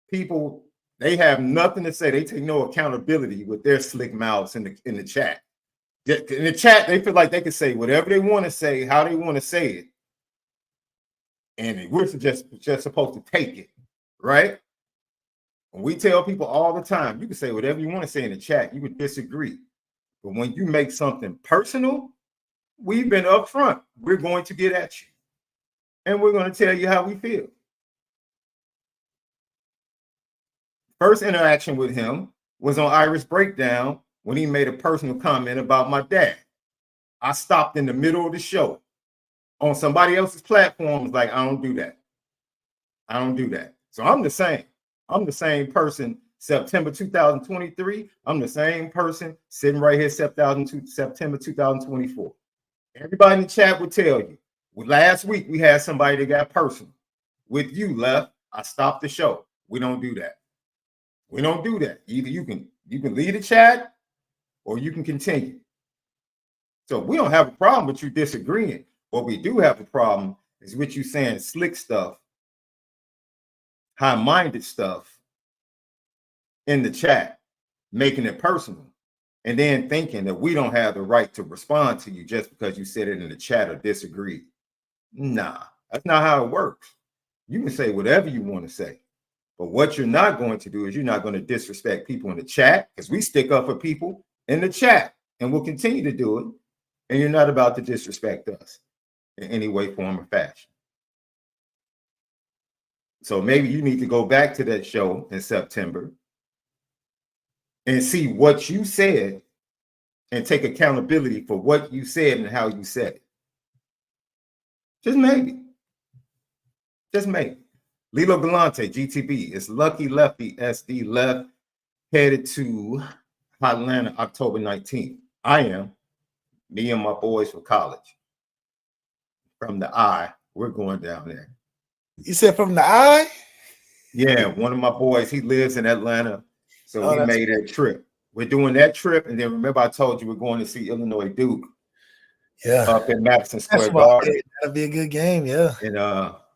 People, they have nothing to say. They take no accountability with their slick mouths in the chat. In the chat, they feel like they can say whatever they want to say, how they want to say it. And we're just supposed to take it, right? And we tell people all the time, you can say whatever you want to say in the chat. You would disagree. But when you make something personal, we've been upfront. We're going to get at you. And we're going to tell you how we feel. First interaction with him was on Irish Breakdown when he made a personal comment about my dad. I stopped in the middle of the show on somebody else's platform. Was like, I don't do that. I don't do that. So I'm the same. I'm the same person September 2023. I'm the same person sitting right here September 2024. Everybody in the chat would tell you. Last week, we had somebody that got personal. With you, Left, I stopped the show. We don't do that. We don't do that. Either you can leave the chat or you can continue. So we don't have a problem with you disagreeing. What we do have a problem is with you saying slick stuff, high-minded stuff in the chat, making it personal, and then thinking that we don't have the right to respond to you just because you said it in the chat or disagree. Nah, that's not how it works. You can say whatever you want to say, but what you're not going to do is you're not going to disrespect people in the chat, because we stick up for people in the chat and we'll continue to do it. And you're not about to disrespect us in any way, form, or fashion. So maybe you need to go back to that show in September and see what you said and take accountability for what you said and how you said it. Just maybe. Just maybe. Lilo Galante, GTB, is Lucky Lefty SD Left, headed to Atlanta October 19th. I am. Me and my boys for college. From the I, we're going down there. You said from the I? Yeah, one of my boys, he lives in Atlanta. So we made a trip. We're doing that trip. And then remember I told you we're going to see Illinois Duke. Yeah. Up in Madison Square Garden. That'll be a good game, yeah.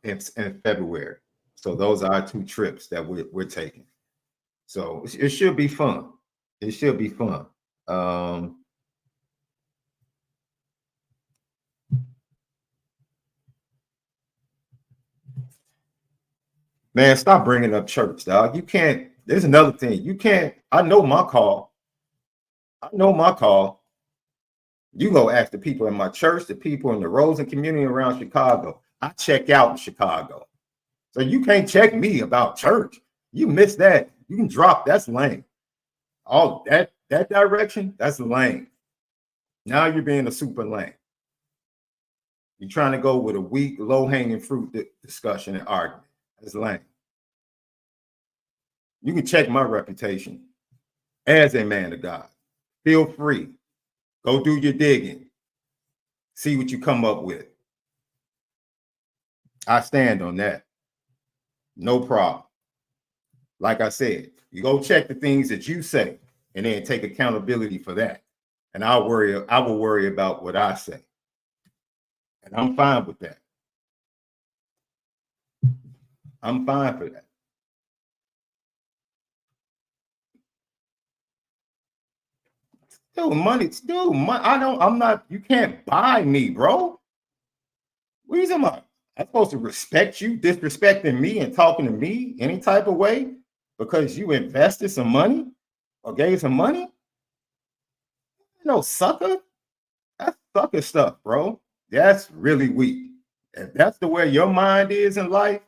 In February. So those are our 2 trips that we're taking. So it should be fun. It should be fun. Man, stop bringing up church, dog. You can't. There's another thing. You can't. I know my call. You go ask the people in my church, the people in the Rosen community around Chicago. I check out in Chicago. So you can't check me about church. You missed that. You can drop. That's lame. All that direction, that's lame. Now you're being a super lame. You're trying to go with a weak, low-hanging fruit discussion and argument. That's lame. You can check my reputation as a man of God. Feel free. Go do your digging. See what you come up with. I stand on that. No problem. Like I said, you go check the things that you say and then take accountability for that. And I will worry about what I say. And I'm fine with that. I'm fine for that. You can't buy me, bro. What are you talking about? I'm supposed to respect you, disrespecting me and talking to me any type of way because you invested some money or gave some money? No, sucker. That's sucker stuff, bro. That's really weak. If that's the way your mind is in life,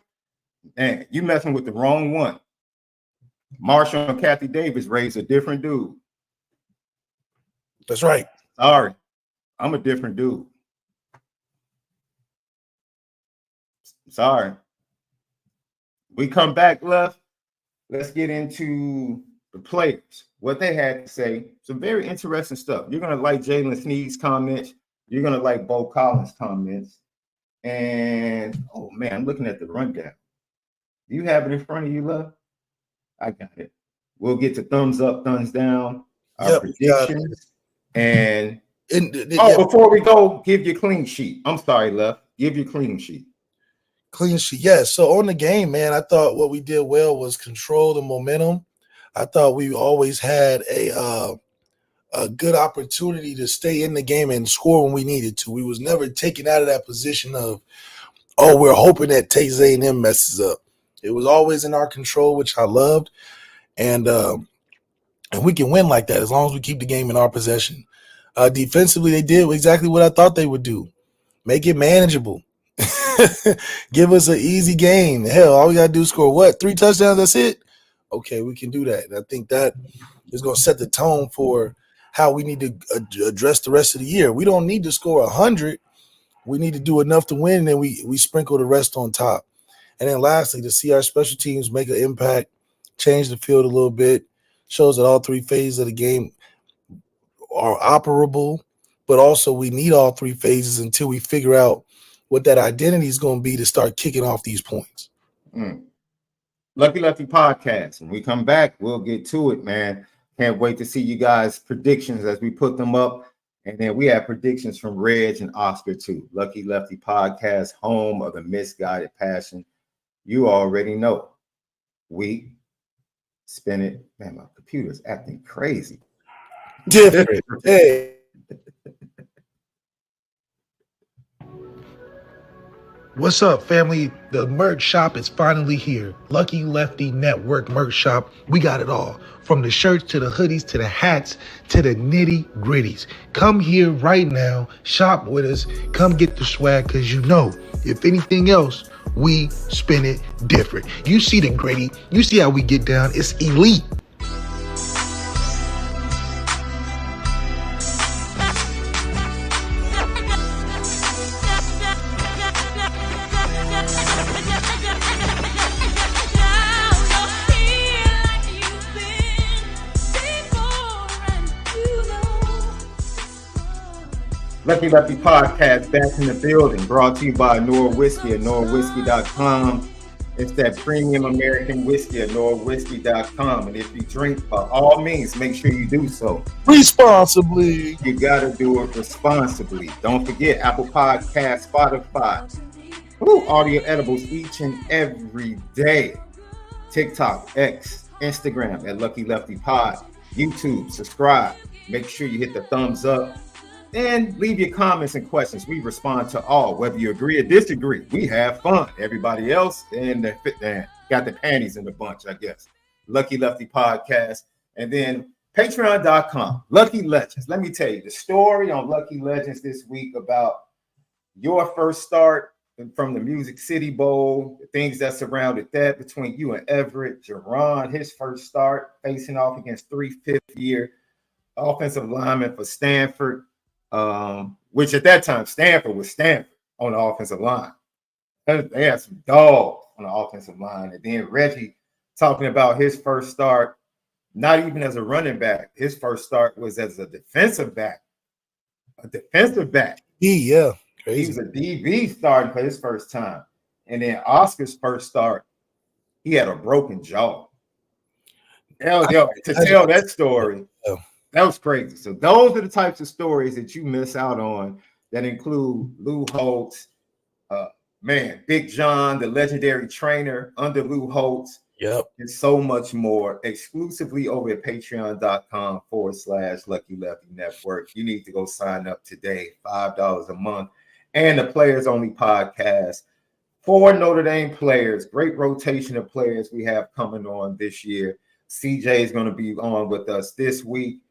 man, you messing with the wrong one. Marshall and Kathy Davis raised a different dude. That's right. Sorry, I'm a different dude. Sorry. We come back left. Let's get into the players, what they had to say. Some very interesting stuff. You're going to like Jalen Sneed's comments. You're going to like Bo Collins' comments. And, oh, man, I'm looking at the rundown. Do you have it in front of you, love? I got it. We'll get to thumbs up, thumbs down, our predictions. And before we go, give your clean sheet. I'm sorry, love. Give your clean sheet. Clean sheet, yes. So on the game, man, I thought what we did well was control the momentum. I thought we always had a good opportunity to stay in the game and score when we needed to. We was never taken out of that position of, oh, we're hoping that Texas A&M messes up. It was always in our control, which I loved, and we can win like that as long as we keep the game in our possession. Defensively, they did exactly what I thought they would do. Make it manageable. Give us an easy game. Hell, all we got to do is score what? 3 touchdowns, that's it? Okay, we can do that. And I think that is going to set the tone for how we need to address the rest of the year. We don't need to score 100. We need to do enough to win, and then we sprinkle the rest on top. And then lastly, to see our special teams make an impact, change the field a little bit, shows that all 3 phases of the game are operable, but also we need all 3 phases until we figure out what that identity is going to be to start kicking off these points. Lucky Lefty podcast. When we come back, we'll get to it, man. Can't wait to see you guys' predictions as we put them up. And then we have predictions from Reg and Oscar too. Lucky Lefty podcast, home of the misguided passion. You already know. We spin it. Man, my computer's acting crazy. Different. Hey. What's up, family? The merch shop is finally here. Lucky Lefty Network merch shop. We got it all. From the shirts to the hoodies to the hats to the nitty gritties. Come here right now. Shop with us. Come get the swag because you know, if anything else, we spin it different. You see the gritty. You see how we get down. It's elite. Lucky Lefty podcast back in the building, brought to you by ONORA Whiskey at ONORAWhiskey.com. It's that premium American whiskey at ONORAWhiskey.com. And if you drink, by all means, make sure you do so responsibly. You got to do it responsibly. Don't forget Apple Podcasts, Spotify, audio edibles each and every day. TikTok, X, Instagram at Lucky Lefty Pod, YouTube, subscribe. Make sure you hit the thumbs up. And leave your comments and questions. We respond to all, whether you agree or disagree. We have fun. Everybody else got the panties in the bunch, I guess. Lucky Lefty podcast. And then patreon.com. Lucky Legends. Let me tell you the story on Lucky Legends this week about your first start from the Music City Bowl, the things that surrounded that between you and Everett. Jerron, his first start, facing off against 3 fifth-year offensive linemen for Stanford. Which at that time, Stanford was Stanford. on the offensive line. They had some dogs on the offensive line. And then Reggie talking about his first start, not even as a running back. His first start was as a defensive back. A defensive back. Yeah, crazy. He was a DB starting for his first time. And then Oscar's first start, he had a broken jaw. To tell that story, that was crazy. So those are the types of stories that you miss out on that include Lou Holtz, Big John, the legendary trainer under Lou Holtz. Yep. And so much more exclusively over at patreon.com/Lucky Lefty Network. You need to go sign up today, $5 a month. And the Players Only podcast for Notre Dame players. Great rotation of players we have coming on this year. CJ is going to be on with us this week.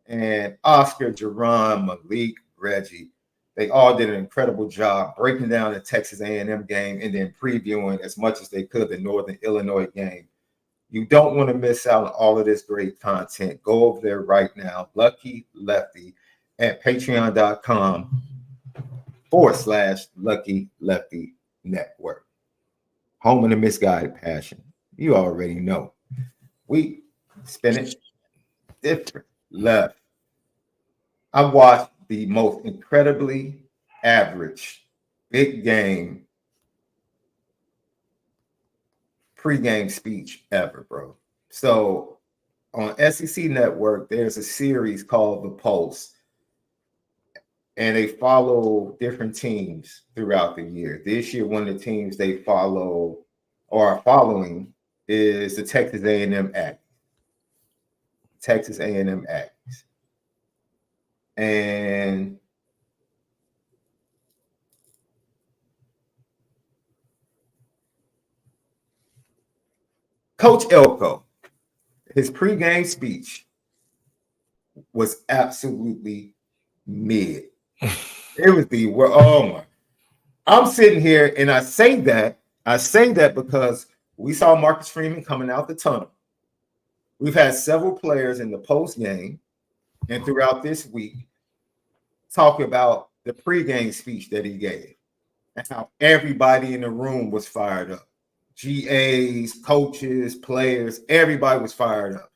And Oscar, Jerron, Malik, Reggie, they all did an incredible job breaking down the Texas A&M game and then previewing as much as they could the Northern Illinois game. You don't want to miss out on all of this great content. Go over there right now, Lucky Lefty, at patreon.com/Lucky Lefty Network. Home of the misguided passion. You already know. We spin it different. Left. I watched the most incredibly average big game pregame speech ever, bro. So on SEC Network, there's a series called The Pulse, and they follow different teams throughout the year. This year, one of the teams they follow or are following is the Texas A&M Aggies. Texas A&M Aggies. And Coach Elko, his pregame speech was absolutely mid. It was I'm sitting here and I say that because we saw Marcus Freeman coming out the tunnel. We've had several players in the post game and throughout this week talk about the pregame speech that he gave and how everybody in the room was fired up. GAs, coaches, players, everybody was fired up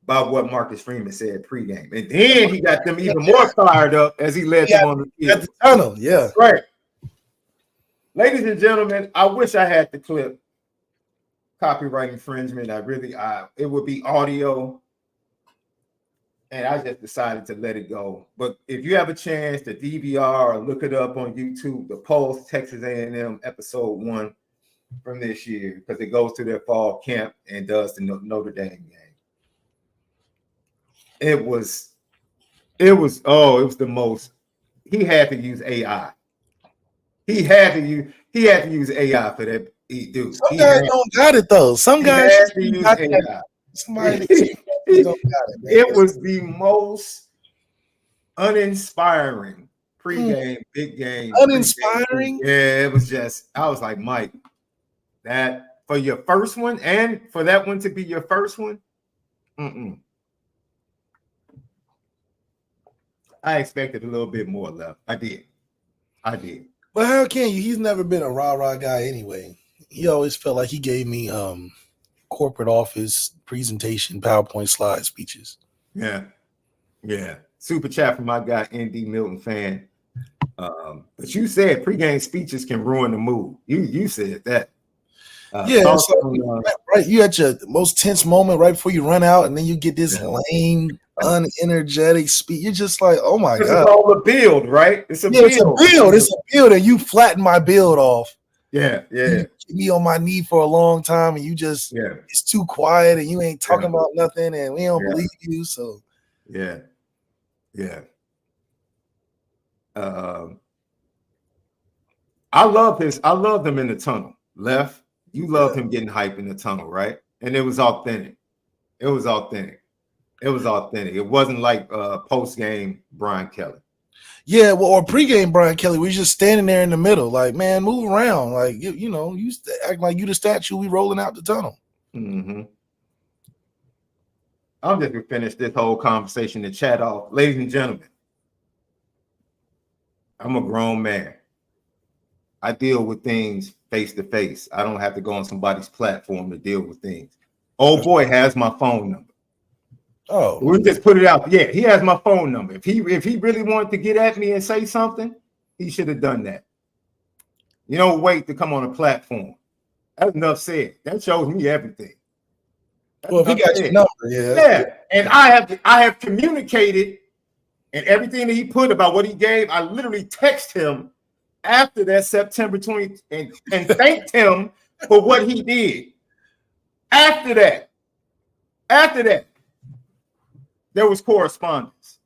about what Marcus Freeman said pregame. And then he got them even more fired up as he led them on the field. At the tunnel, yeah. Right. Ladies and gentlemen, I wish I had the clip. Copyright infringement. It would be audio. And I just decided to let it go. But if you have a chance to DVR or look it up on YouTube, The Pulse, Texas A&M, episode 1 from this year, because it goes to their fall camp and does the Notre Dame game. It was the most. He had to use AI. He had to use AI for that. Dude, some guys don't got it though. Some guys had to use AI. Somebody don't got it. Man. It was the most uninspiring pregame, big game. Uninspiring? Yeah, it was just. I was like, Mike, that for your first one, and for that one to be your first one. I expected a little bit more left. I did. But how can you? He's never been a rah-rah guy anyway. He always felt like he gave me corporate office presentation, PowerPoint slide speeches. Yeah. Super chat from my guy, ND Milton fan. But you said pregame speeches can ruin the mood. You said that. Right. You had your most tense moment right before you run out, and then you get this lame, unenergetic speech. You're just like, oh my God. It's all a build, right? It's a build. It's a build, and you flatten my build off. Yeah. You keep me on my knee for a long time, and you just it's too quiet, and you ain't talking about nothing, and we don't believe you. So yeah. I love them in the tunnel. Left, you love him getting hype in the tunnel, right? And it was authentic. It wasn't like post-game Brian Kelly. Yeah, well, or pregame Brian Kelly, we just standing there in the middle, like, man, move around, like you act like you the statue. We rolling out the tunnel. Mm-hmm. I'm just gonna finish this whole conversation to chat off, ladies and gentlemen. I'm a grown man. I deal with things face to face. I don't have to go on somebody's platform to deal with things. Old boy has my phone number. Oh, We'll just put it out. Yeah, he has my phone number. If he really wanted to get at me and say something, he should have done that. You don't wait to come on a platform. That's enough said. That shows me everything. Well, if he got your number, yeah. Yeah, and I have communicated, and everything that he put about what he gave, I literally text him after that September 20 and thanked him for what he did. After that, there was correspondence.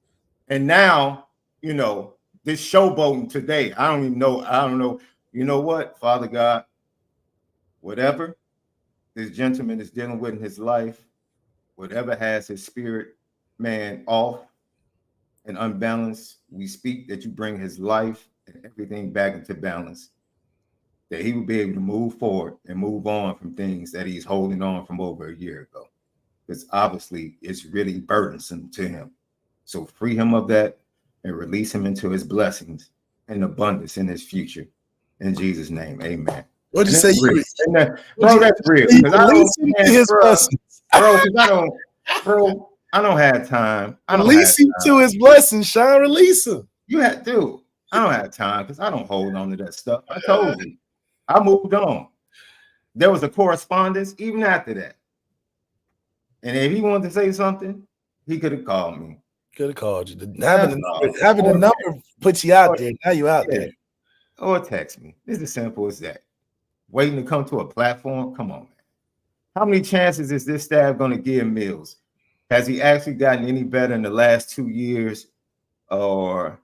And now, you know, this showboating today, I don't know. You know what, Father God, whatever this gentleman is dealing with in his life, whatever has his spirit, man, off and unbalanced, we speak that you bring his life and everything back into balance, that he will be able to move forward and move on from things that he's holding on from over a year ago. Because obviously it's really burdensome to him. So free him of that and release him into his blessings and abundance in his future. In Jesus' name, amen. What'd you say? Bro, that's real. I don't have time. Release him to his blessings, Sean. Release him. You had to. I don't have time because I don't hold on to that stuff. I told you. I moved on. There was a correspondence even after that. And if he wanted to say something, he could have called me. Could have called you. Having the number puts you out there. Now you out there. Or text me. It's as simple as that. Waiting to come to a platform? Come on, man. How many chances is this staff going to give Mills? Has he actually gotten any better in the last 2 years? Or,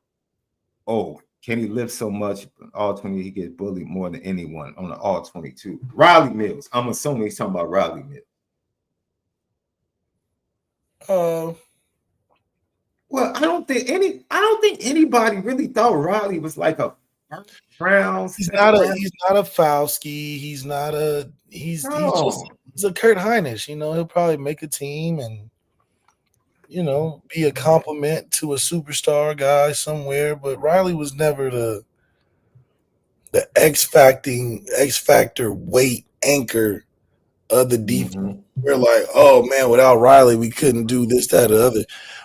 can he lift so much? All 20, he gets bullied more than anyone on the all 22. Riley Mills. I'm assuming he's talking about Riley Mills. Well, I don't think anybody really thought Riley was like a first round. He's not a Fauski. He's a Kurt Hinish. You know, he'll probably make a team and, you know, be a compliment to a superstar guy somewhere. But Riley was never the X factor weight anchor of the defense. Mm-hmm. We're like, oh man, without Riley, we couldn't do this, that, or the other.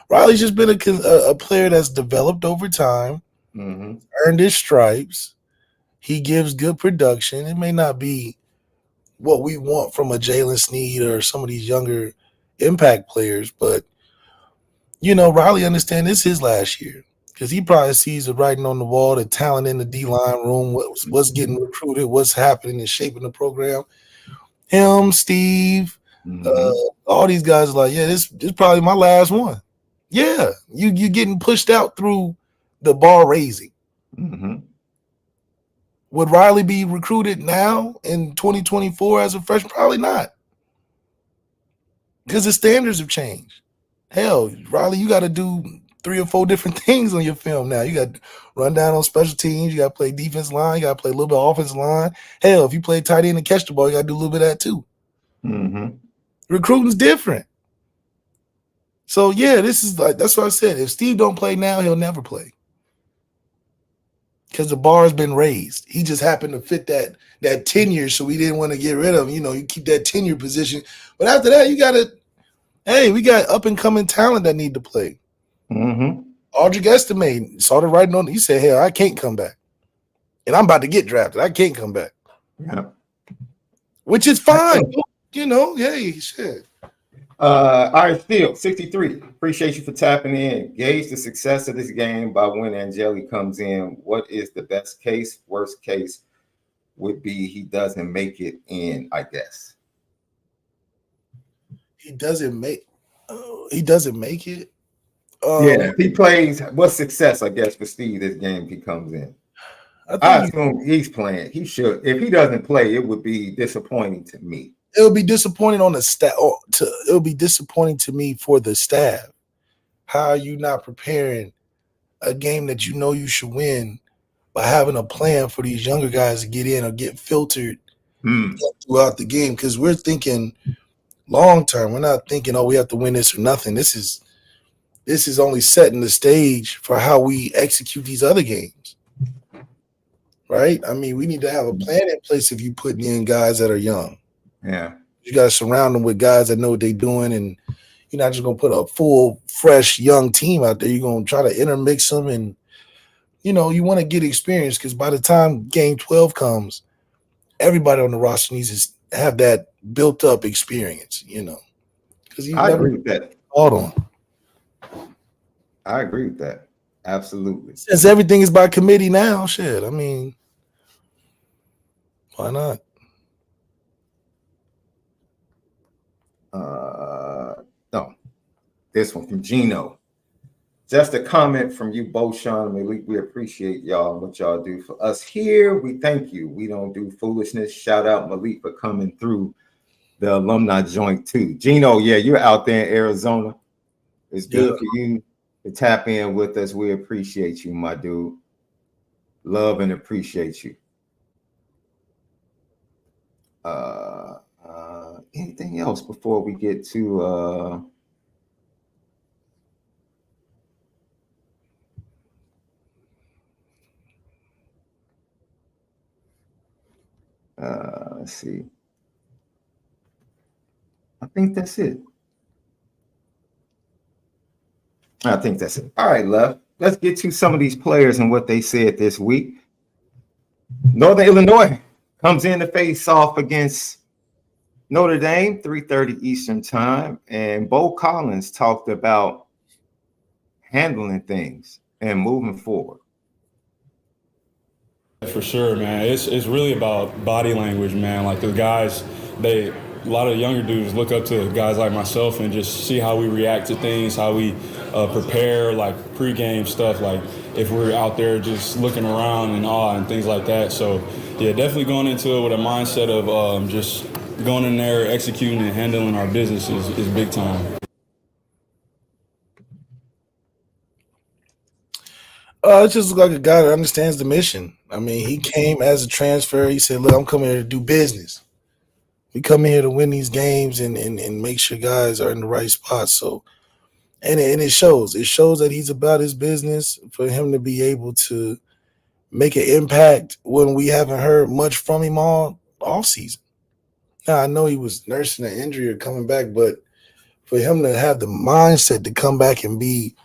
Riley's just been a player that's developed over time, earned his stripes. He gives good production. It may not be what we want from a Jalen Sneed or some of these younger impact players, but, you know, Riley understands this is his last year because he probably sees the writing on the wall, the talent in the D-line room, what's getting recruited, what's happening and shaping the program. Him, Steve, all these guys are like, yeah, this is probably my last one. Yeah, you getting pushed out through the bar raising. Mm-hmm. Would Riley be recruited now in 2024 as a freshman? Probably not, because the standards have changed. Hell, Riley, you got to do 3 or 4 different things on your film now. You got to run down on special teams. You got to play defense line. You got to play a little bit of offensive line. Hell, if you play tight end and catch the ball, you got to do a little bit of that too. Mm-hmm. Recruiting's different. So, yeah, this is like, that's what I said. If Steve don't play now, he'll never play. Because the bar has been raised. He just happened to fit that tenure, so we didn't want to get rid of him. You know, you keep that tenure position. But after that, you got to, hey, we got up-and-coming talent that need to play. Mm-hmm. Audric Estimate saw the writing on it. He said, hey, I can't come back. And I'm about to get drafted. I can't come back. Yeah. Which is fine. You know, hey, shit. All right, Phil, 63. Appreciate you for tapping in. Gauge the success of this game by when Angeli comes in. What is the best case? Worst case would be he doesn't make it in, I guess. He doesn't make it. Yeah, if he plays, what's success, I guess, for Steve this game if he comes in? I assume he's playing. He should. If he doesn't play, it would be disappointing to me. It'll be disappointing on the staff. It'll be disappointing to me for the staff. How are you not preparing a game that you know you should win by having a plan for these younger guys to get in or get filtered throughout the game? Because we're thinking long term. We're not thinking, oh, we have to win this or nothing. This is only setting the stage for how we execute these other games. right? I mean, we need to have a plan in place if you putting in guys that are young. Yeah. You got to surround them with guys that know what they're doing, and you're not just going to put a full, fresh, young team out there. You're going to try to intermix them, and, you know, you want to get experience because by the time game 12 comes, everybody on the roster needs to have that built-up experience, you know, because you I never agree with that. hold on. I agree with that. Absolutely. Since everything is by committee now, shit, I mean, why not? No, this one from Gino. Just a comment from you both, Sean and Malik. We appreciate y'all and what y'all do for us here. We thank you. We don't do foolishness. Shout out Malik for coming through the alumni joint too. Gino, yeah, you're out there in Arizona. It's good for you to tap in with us. We appreciate you, my dude. Love and appreciate you. Anything else before we get to let's see. I think that's it. All right, Love. Let's get to some of these players and what they said this week. Northern Illinois comes in to face off against Notre Dame, 3:30 Eastern time. And Bo Collins talked about handling things and moving forward. For sure, man. It's really about body language, man. Like the guys, a lot of younger dudes look up to guys like myself and just see how we react to things, how we prepare, like pregame stuff. Like if we're out there just looking around in awe and things like that. So yeah, definitely going into it with a mindset of just going in there, executing and handling our business is big time. It's just like a guy that understands the mission. I mean, he came as a transfer. He said, look, I'm coming here to do business. We come here to win these games and make sure guys are in the right spot. So, and it shows. It shows that he's about his business. For him to be able to make an impact when we haven't heard much from him all season. Now, I know he was nursing an injury or coming back, but for him to have the mindset to come back and be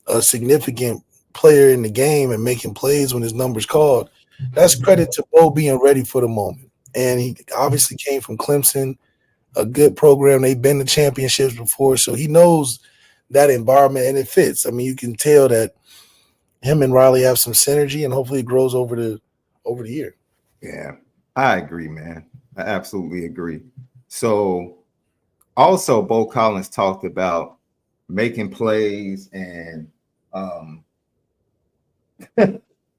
a significant player in the game and making plays when his number's called, that's credit to Bo being ready for the moment. And he obviously came from Clemson, a good program. They've been to championships before, so he knows that environment and it fits. I mean, you can tell that him and Riley have some synergy, and hopefully it grows over the year. Yeah, I agree, man. I absolutely agree. So also Bo Collins talked about making plays and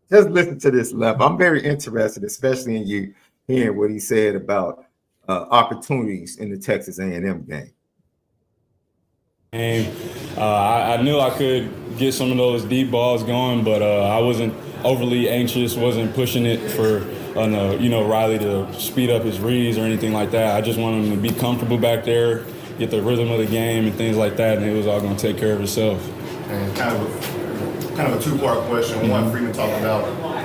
just listen to this, Left. I'm very interested, especially in you hearing what he said about opportunities in the Texas A&M game. And I knew I could get some of those deep balls going, but I wasn't overly anxious, wasn't pushing it for Riley to speed up his reads or anything like that. I just wanted him to be comfortable back there, get the rhythm of the game and things like that, and it was all going to take care of itself. And kind of a two-part question. One, Freeman talked about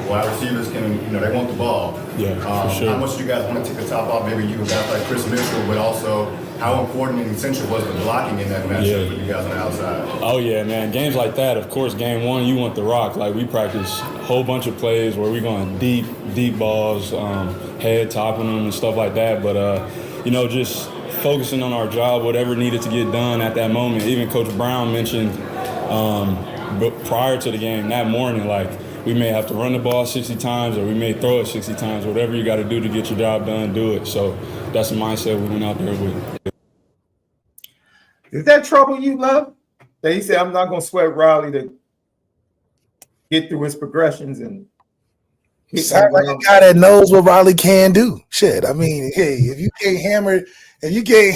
wide receivers they want the ball. Yeah, for sure. How much do you guys want to take the top off? Maybe you and guys like Chris Mitchell, but also how important and essential was the blocking in that matchup for you guys on the outside? Oh yeah, man. Games like that, of course, game one, you want the rock. Like we practice a whole bunch of plays where we're going deep balls, head topping them and stuff like that. But just focusing on our job, whatever needed to get done at that moment. Even Coach Brown mentioned but prior to the game that morning, like we may have to run the ball 60 times or we may throw it 60 times. Whatever you got to do to get your job done, do it. So that's the mindset we went out there with. Does that trouble you, Love? That he said, I'm not going to sweat Riley to get through his progressions and sound like a guy that knows what Riley can do. Shit, I mean, hey, if you can't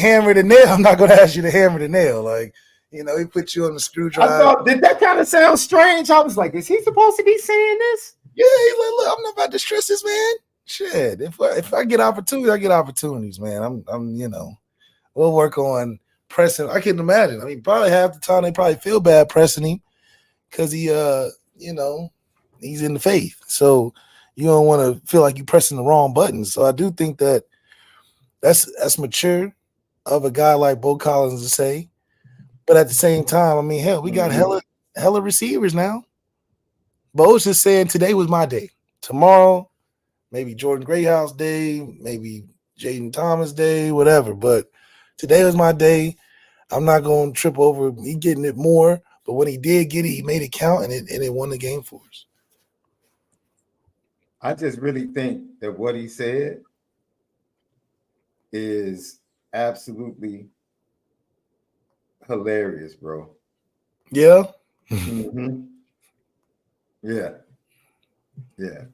hammer the nail, I'm not going to ask you to hammer the nail. Like, he put you on the screwdriver. I thought, did that kind of sound strange? I was like, is he supposed to be saying this? Yeah, he's like, look, I'm not about to stress this man. Shit, if I get opportunities, I get opportunities, man. I'm we'll work on pressing. I can imagine. I mean, probably half the time they probably feel bad pressing him because he, he's in the faith. So, You don't want to feel like you're pressing the wrong buttons. So I do think that that's mature of a guy like Bo Collins to say. But at the same time, I mean, hell, we got hella receivers now. Bo's just saying today was my day. Tomorrow, maybe Jordan Greathouse day, maybe Jaden Thomas day, whatever. But today was my day. I'm not going to trip over me getting it more. But when he did get it, he made it count, and it won the game for us. I just really think that what he said is absolutely hilarious, bro. Yeah. Mm-hmm. Yeah. Yeah.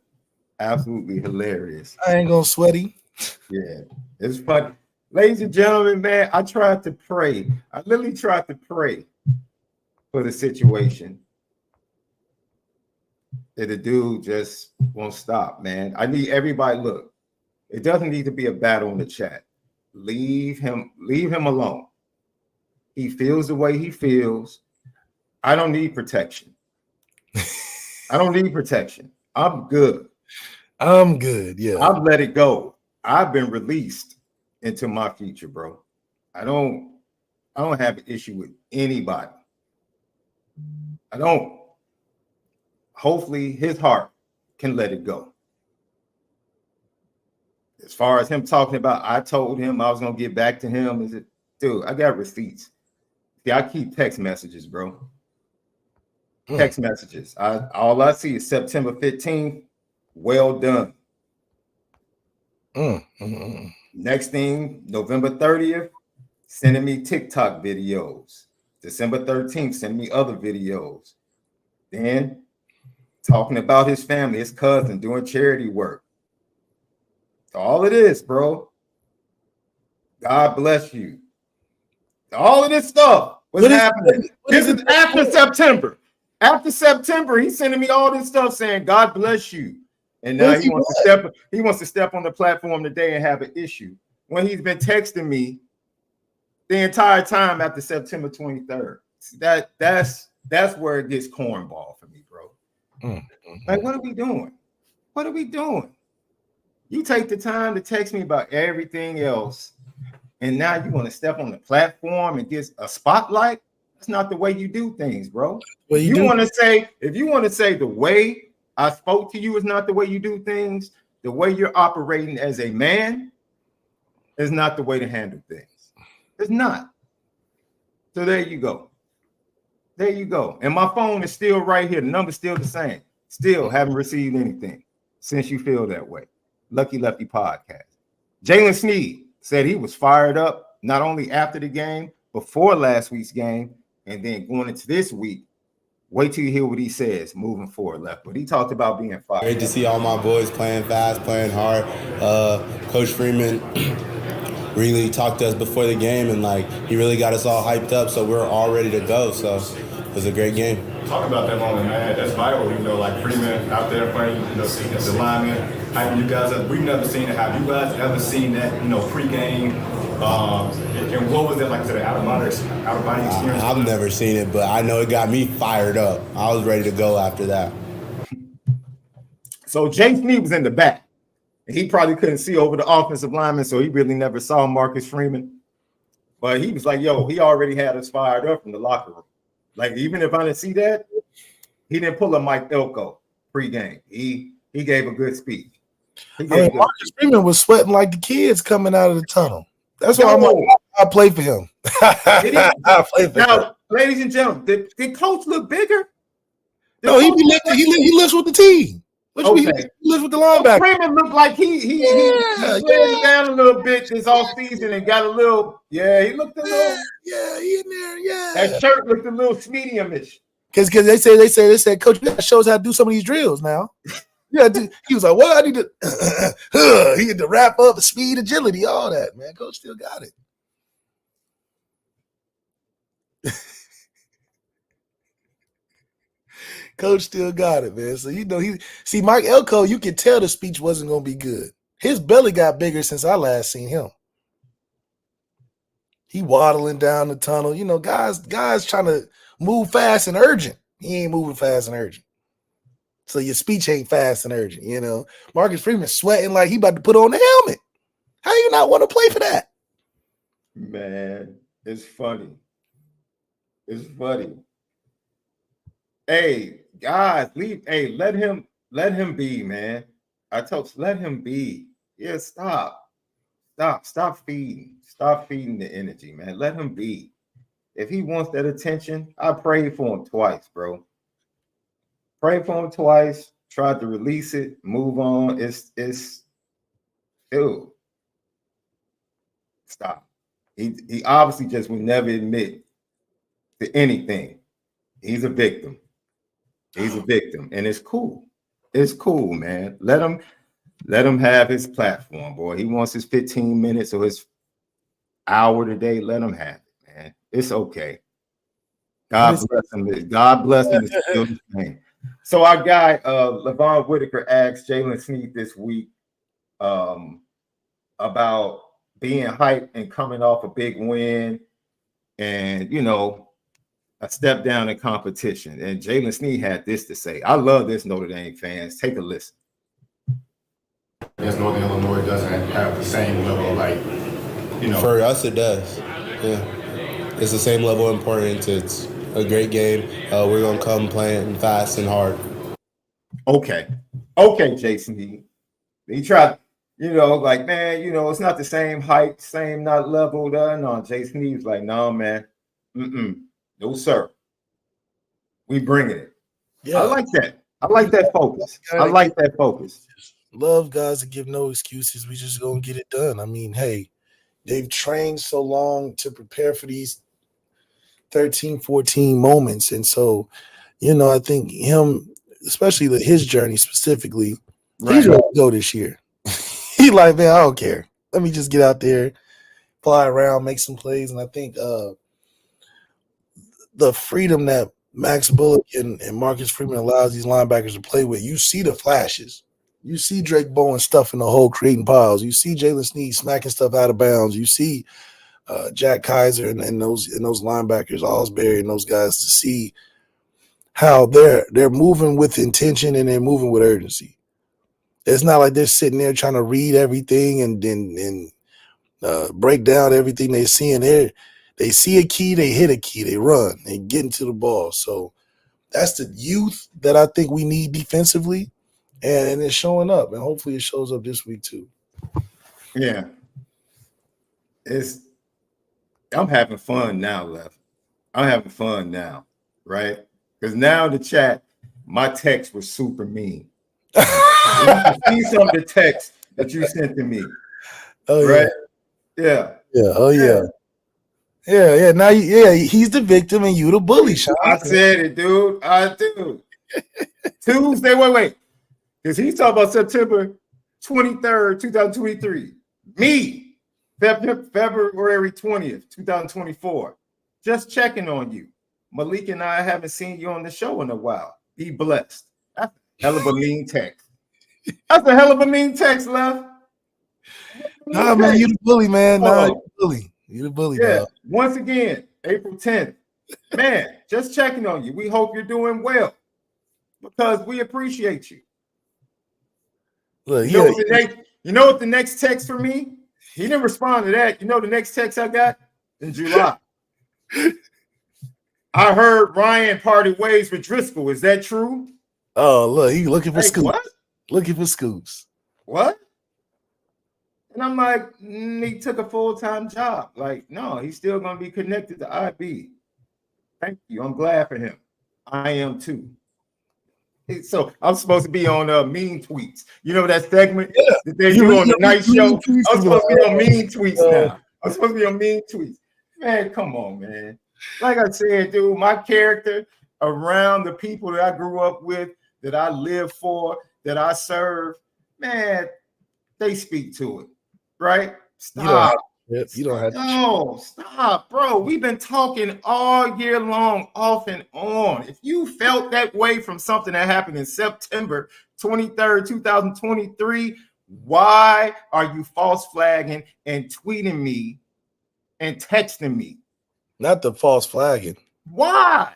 Absolutely hilarious. I ain't gonna sweat him. Yeah. It's fun. Ladies and gentlemen, man, I tried to pray. I literally tried to pray for the situation. That the dude just won't stop, man. I need everybody. Look, it doesn't need to be a battle in the chat. Leave him alone. He feels the way he feels. I don't need protection. I don't need protection. I'm good. I'm good. Yeah. I've let it go. I've been released into my future, bro. I don't have an issue with anybody. I don't. Hopefully his heart can let it go. As far as him talking about, I told him I was going to get back to him. Is it, dude, I got receipts. See, I keep text messages, bro. Text messages. All I see is September 15th. Well done. Next thing, November 30th, sending me TikTok videos. December 13th, sending me other videos. Then talking about his family, his cousin, doing charity work. All it is, bro. God bless you. All of this stuff was happening. This is after September. After September, he's sending me all this stuff saying, God bless you. And now he wants to step on the platform today and have an issue when he's been texting me the entire time after September 23rd. That's where it gets cornball for me, bro. Like, what are we doing? What are we doing? You take the time to text me about everything else, and now you want to step on the platform and get a spotlight? That's not the way you do things, bro. Well, if you want to say the way I spoke to you is not the way you do things, the way you're operating as a man is not the way to handle things. It's not. So there you go. There you go. And my phone is still right here. The number's still the same. Still haven't received anything since you feel that way. Lucky Lefty Podcast. Jalen Sneed said he was fired up not only after the game, before last week's game, and then going into this week. Wait till you hear what he says moving forward, Left. But he talked about being fired. Great to see all my boys playing fast, playing hard. Coach Freeman really talked to us before the game, and he really got us all hyped up, so we're all ready to go. So it was a great game. Talk about that moment, man. That's vital, Freeman out there playing, the lineman, hyping you guys up. We've never seen it. Have you guys ever seen that, pregame? And what was it like to the out-of-body experience? I've never seen it, but I know it got me fired up. I was ready to go after that. So James Sneed was in the back. He probably couldn't see over the offensive lineman, so he really never saw Marcus Freeman. But he was like, yo, he already had us fired up from the locker room. Even if I didn't see that, he didn't pull a Mike Elko pregame. He gave a good speech. Marcus Freeman was sweating like the kids coming out of the tunnel. That's why I play for him. I play for him. Ladies and gentlemen, did Coach look bigger? No, he lifts with the team. Okay. He lives with the linebacker. Freeman looked like he down a little bit this offseason and got a little, he looked a little. Yeah, he in there, yeah. That shirt looked a little medium-ish. Because they said, Coach, you got to show us how to do some of these drills now. Yeah, he was like, well, I need to he had to wrap up speed, agility, all that, man. Coach still got it. Coach still got it, man. So Mike Elko, you can tell the speech wasn't gonna be good. His belly got bigger since I last seen him. He waddling down the tunnel. Guys trying to move fast and urgent. He ain't moving fast and urgent. So your speech ain't fast and urgent, you know. Marcus Freeman sweating like he about to put on the helmet. How you not want to play for that? Man, it's funny. It's funny. Hey, guys, let him be, man. Let him be. Yeah, stop feeding the energy, man. Let him be. If he wants that attention, I prayed for him twice, bro. Prayed for him twice, tried to release it, move on. It's dude. Stop. He obviously just would never admit to anything. He's a victim. He's a victim, and it's cool. It's cool, man. Let him have his platform, boy. He wants his 15 minutes or his hour today. Let him have it, man. It's okay. God bless him. God bless him. It's still the same. So our guy, Levon Whitaker, asked Jalen Sneed this week about being hyped and coming off a big win and, you know, a step down in competition. And Jalen Sneed had this to say. I love this, Notre Dame fans. Take a listen. Yes, Northern Illinois doesn't have the same level, like, you know. For us, it does. Yeah. It's the same level of importance. It's a great game. We're going to come playing fast and hard. Okay, Jason. He tried, you know, like, man, you know, it's not the same height, same not level. No, Jason, he was like, no, man. No, sir. We bringing it. Yeah. I like that. I like that focus. I like that focus. Love guys that give no excuses. We just gonna get it done. I mean, hey, they've trained so long to prepare for these 13, 14 moments. And so, you know, I think him, especially his journey specifically, he's ready to go this year. He's like, man, I don't care. Let me just get out there, fly around, make some plays. And I think the freedom that Max Bullock and Marcus Freeman allows these linebackers to play with, you see the flashes. You see Drake Bowen stuffing the hole, creating piles. You see Jalen Sneed smacking stuff out of bounds. You see Jack Kaiser and those linebackers, Osbury and those guys, to see how they're moving with intention and they're moving with urgency. It's not like they're sitting there trying to read everything and break down everything they're seeing. They see a key, they hit a key, they run, they get into the ball. So that's the youth that I think we need defensively. And it's showing up, and hopefully it shows up this week too. Yeah. I'm having fun now, Left. I'm having fun now, right? Because now in the chat, my texts were super mean. I see some of the text that you sent to me. Oh, right? Yeah. Yeah. Oh, yeah. Yeah. Now, he's the victim and you the bully, Sean. I said it, dude. I do. Tuesday, wait. Because he's talking about September 23rd, 2023. Me, February 20th, 2024. Just checking on you. Malik and I haven't seen you on the show in a while. Be blessed. That's a hell of a mean text. That's a hell of a mean text, Left. Nah, man, you the bully, man. Nah, you the bully. You the bully, yeah. dog. Once again, April 10th. Man, just checking on you. We hope you're doing well because we appreciate you. Look, you know what the next text for me? He didn't respond to that. You know the next text I got? In July. I heard Ryan parted ways with Driscoll. Is that true? Oh, look, he looking for scoops. What? Looking for scoops. What? And I'm like, he took a full-time job. Like, no, he's still going to be connected to IB. Thank you. I'm glad for him. I am too. So I'm supposed to be on mean tweets. You know that segment that they do on the night show? I'm supposed to be on mean tweets now. I'm supposed to be on mean tweets. Man, come on, man. Like I said, dude, my character around the people that I grew up with, that I live for, that I serve, man, they speak to it, right? Stop. You don't have to. No, stop, bro. We've been talking all year long, off and on. If you felt that way from something that happened in September 23rd, 2023, why are you false flagging and tweeting me and texting me? Not the false flagging. Why?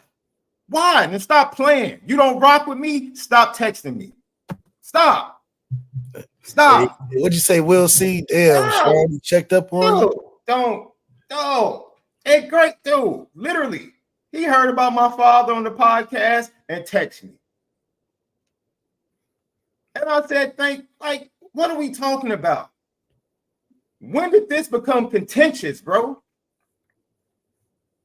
Why? And then stop playing. You don't rock with me? Stop texting me. Stop. Stop. Hey, what'd you say? We'll see. Damn, Sean, you checked up on you? Don't. Hey, great dude. Literally, he heard about my father on the podcast and texted me. And I said, what are we talking about? When did this become contentious, bro?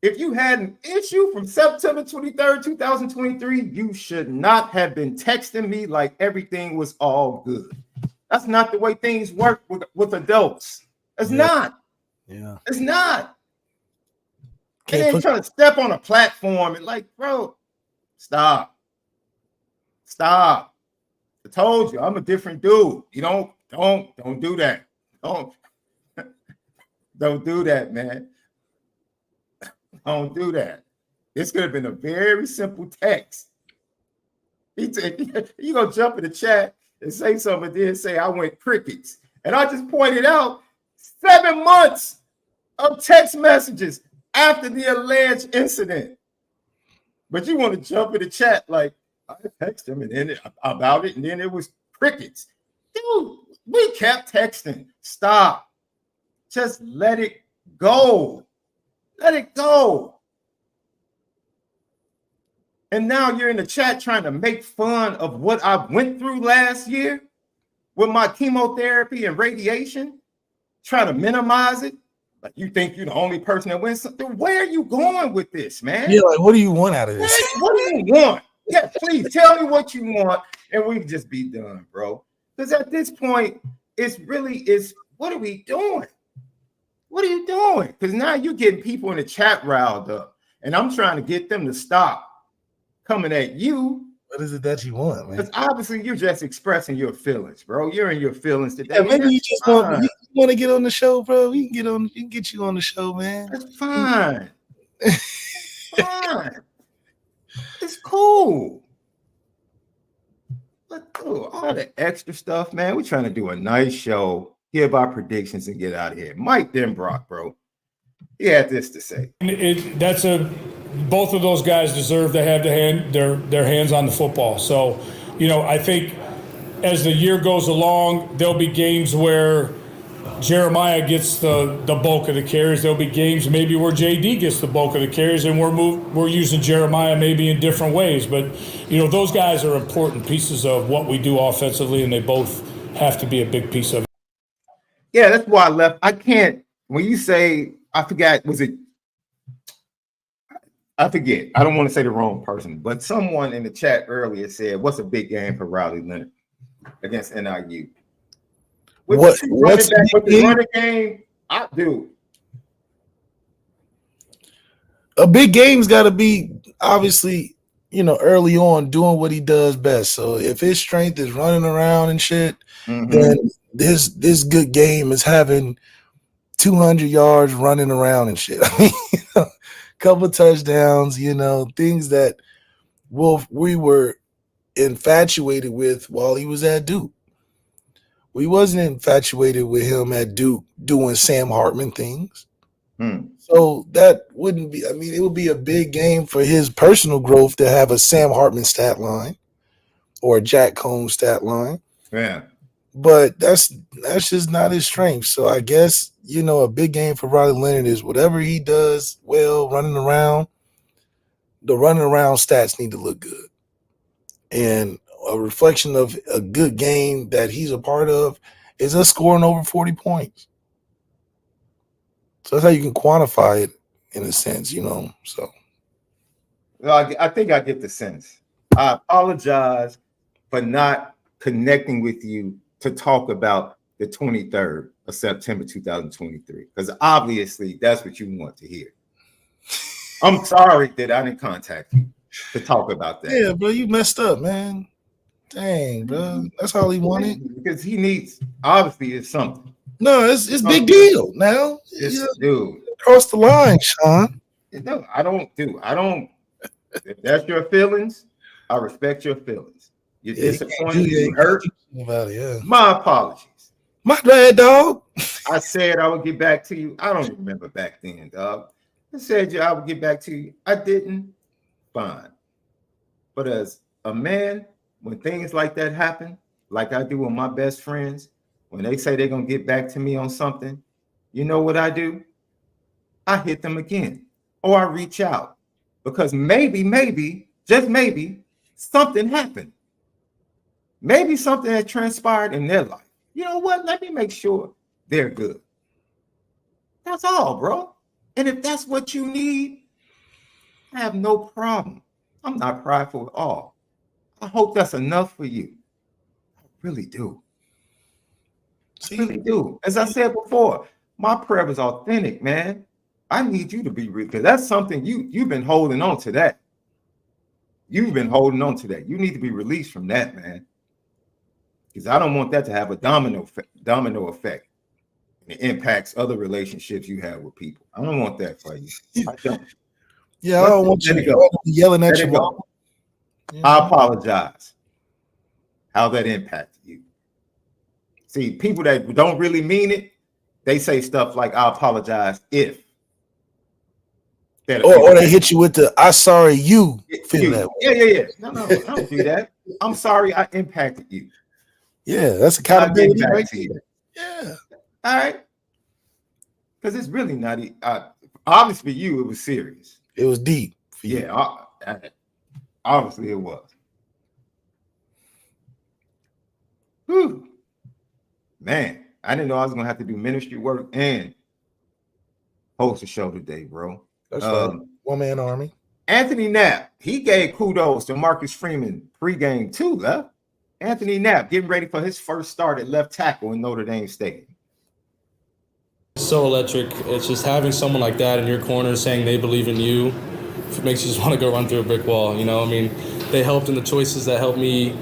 If you had an issue from September 23rd, 2023, you should not have been texting me like everything was all good. That's not the way things work with adults. It's not. Yeah. It's not. And then trying to step on a platform and like, bro, stop. I told you, I'm a different dude. You don't do that. Don't do that, man. Don't do that. This could have been a very simple text. You gonna jump in the chat and say something and then say I went crickets. And I just pointed out 7 months of text messages after the alleged incident. But you want to jump in the chat like I texted him and then about it, and then it was crickets. Dude, we kept texting. Stop. Just let it go. Let it go. And now you're in the chat trying to make fun of what I went through last year with my chemotherapy and radiation, trying to minimize it. Like you think you're the only person that wins something. Where are you going with this, man? Yeah, like what do you want out of this? What do you want? Yeah, please tell me what you want, and we can just be done, bro. Because at this point, it's what are we doing? What are you doing? Because now you're getting people in the chat riled up, and I'm trying to get them to stop coming at you. What is it that you want, man? Because obviously you're just expressing your feelings, bro. You're in your feelings today. Yeah, maybe you just want to get on the show, bro. We can get you on the show, man. That's fine. Fine. It's cool. Let's do all the extra stuff, man. We're trying to do a nice show, give our predictions, and get out of here. Mike Denbrock, bro. He had this to say. Both of those guys deserve to have their hands on the football. So, I think as the year goes along, there'll be games where Jeremiah gets the bulk of the carries. There'll be games maybe where JD gets the bulk of the carries, and we're using Jeremiah maybe in different ways. But those guys are important pieces of what we do offensively, and they both have to be a big piece of it. Yeah, that's why I left. I can't. When you say, I forget. I forget. I don't want to say the wrong person, but someone in the chat earlier said, "What's a big game for Riley Leonard against NIU?" What's the running game? I do. A big game's got to be obviously, early on doing what he does best. So if his strength is running around and shit, then this good game is having 200 yards running around and shit. I mean, couple of touchdowns, things that we were infatuated with while he was at Duke. We wasn't infatuated with him at Duke doing Sam Hartman things. So that wouldn't be, it would be a big game for his personal growth to have a Sam Hartman stat line or a Jack Combs stat line. Yeah. But that's just not his strength. So I guess, a big game for Riley Leonard is whatever he does well running around, the running around stats need to look good. And a reflection of a good game that he's a part of is us scoring over 40 points. So that's how you can quantify it in a sense, so. Well, I think I get the sense. I apologize for not connecting with you to talk about the 23rd of September 2023, because obviously that's what you want to hear. I'm sorry that I didn't contact you to talk about that. Yeah, bro, you messed up, man. Dang, bro. That's all he wanted. Because he needs, obviously, it's something. No, it's big deal now. Dude. Cross the line, Sean. No, I don't. If that's your feelings, I respect your feelings. You're disappointed, you hurt. About it, yeah. My apologies. My bad, dog. I said I would get back to you. I don't remember back then, dog. I said I would get back to you. I didn't. Fine. But as a man, when things like that happen, like I do with my best friends, when they say they're going to get back to me on something, you know what I do? I hit them again, or I reach out, because maybe, just maybe, something happened. Maybe something has transpired in their life. You know what? Let me make sure they're good. That's all, bro. And if that's what you need, I have no problem. I'm not prideful at all. I hope that's enough for you. I really do. I really do. As I said before, my prayer was authentic, man. I need you to be real, because that's something you've been holding on to that. You've been holding on to that. You need to be released from that, man. Because I don't want that to have a domino effect. It impacts other relationships you have with people. I don't want that for you. I don't. Yeah, I don't want you to be yelling at your mom. I apologize. How that impacted you. See, people that don't really mean it, they say stuff like, I apologize if. Or they hit you with the, I sorry you feel that way. Yeah. No, I don't do that. I'm sorry I impacted you. Yeah, that's accountability right there. Yeah. All right. Because it's really not, obviously for you, it was serious. It was deep. Yeah, obviously it was. Whew. Man, I didn't know I was going to have to do ministry work and host a show today, bro. That's right. One-man army. Anthony Knapp, he gave kudos to Marcus Freeman pregame too, left. Anthony Knapp getting ready for his first start at left tackle in Notre Dame Stadium. So electric. It's just having someone like that in your corner saying they believe in you. It makes you just want to go run through a brick wall. You know, I mean, they helped in the choices that helped me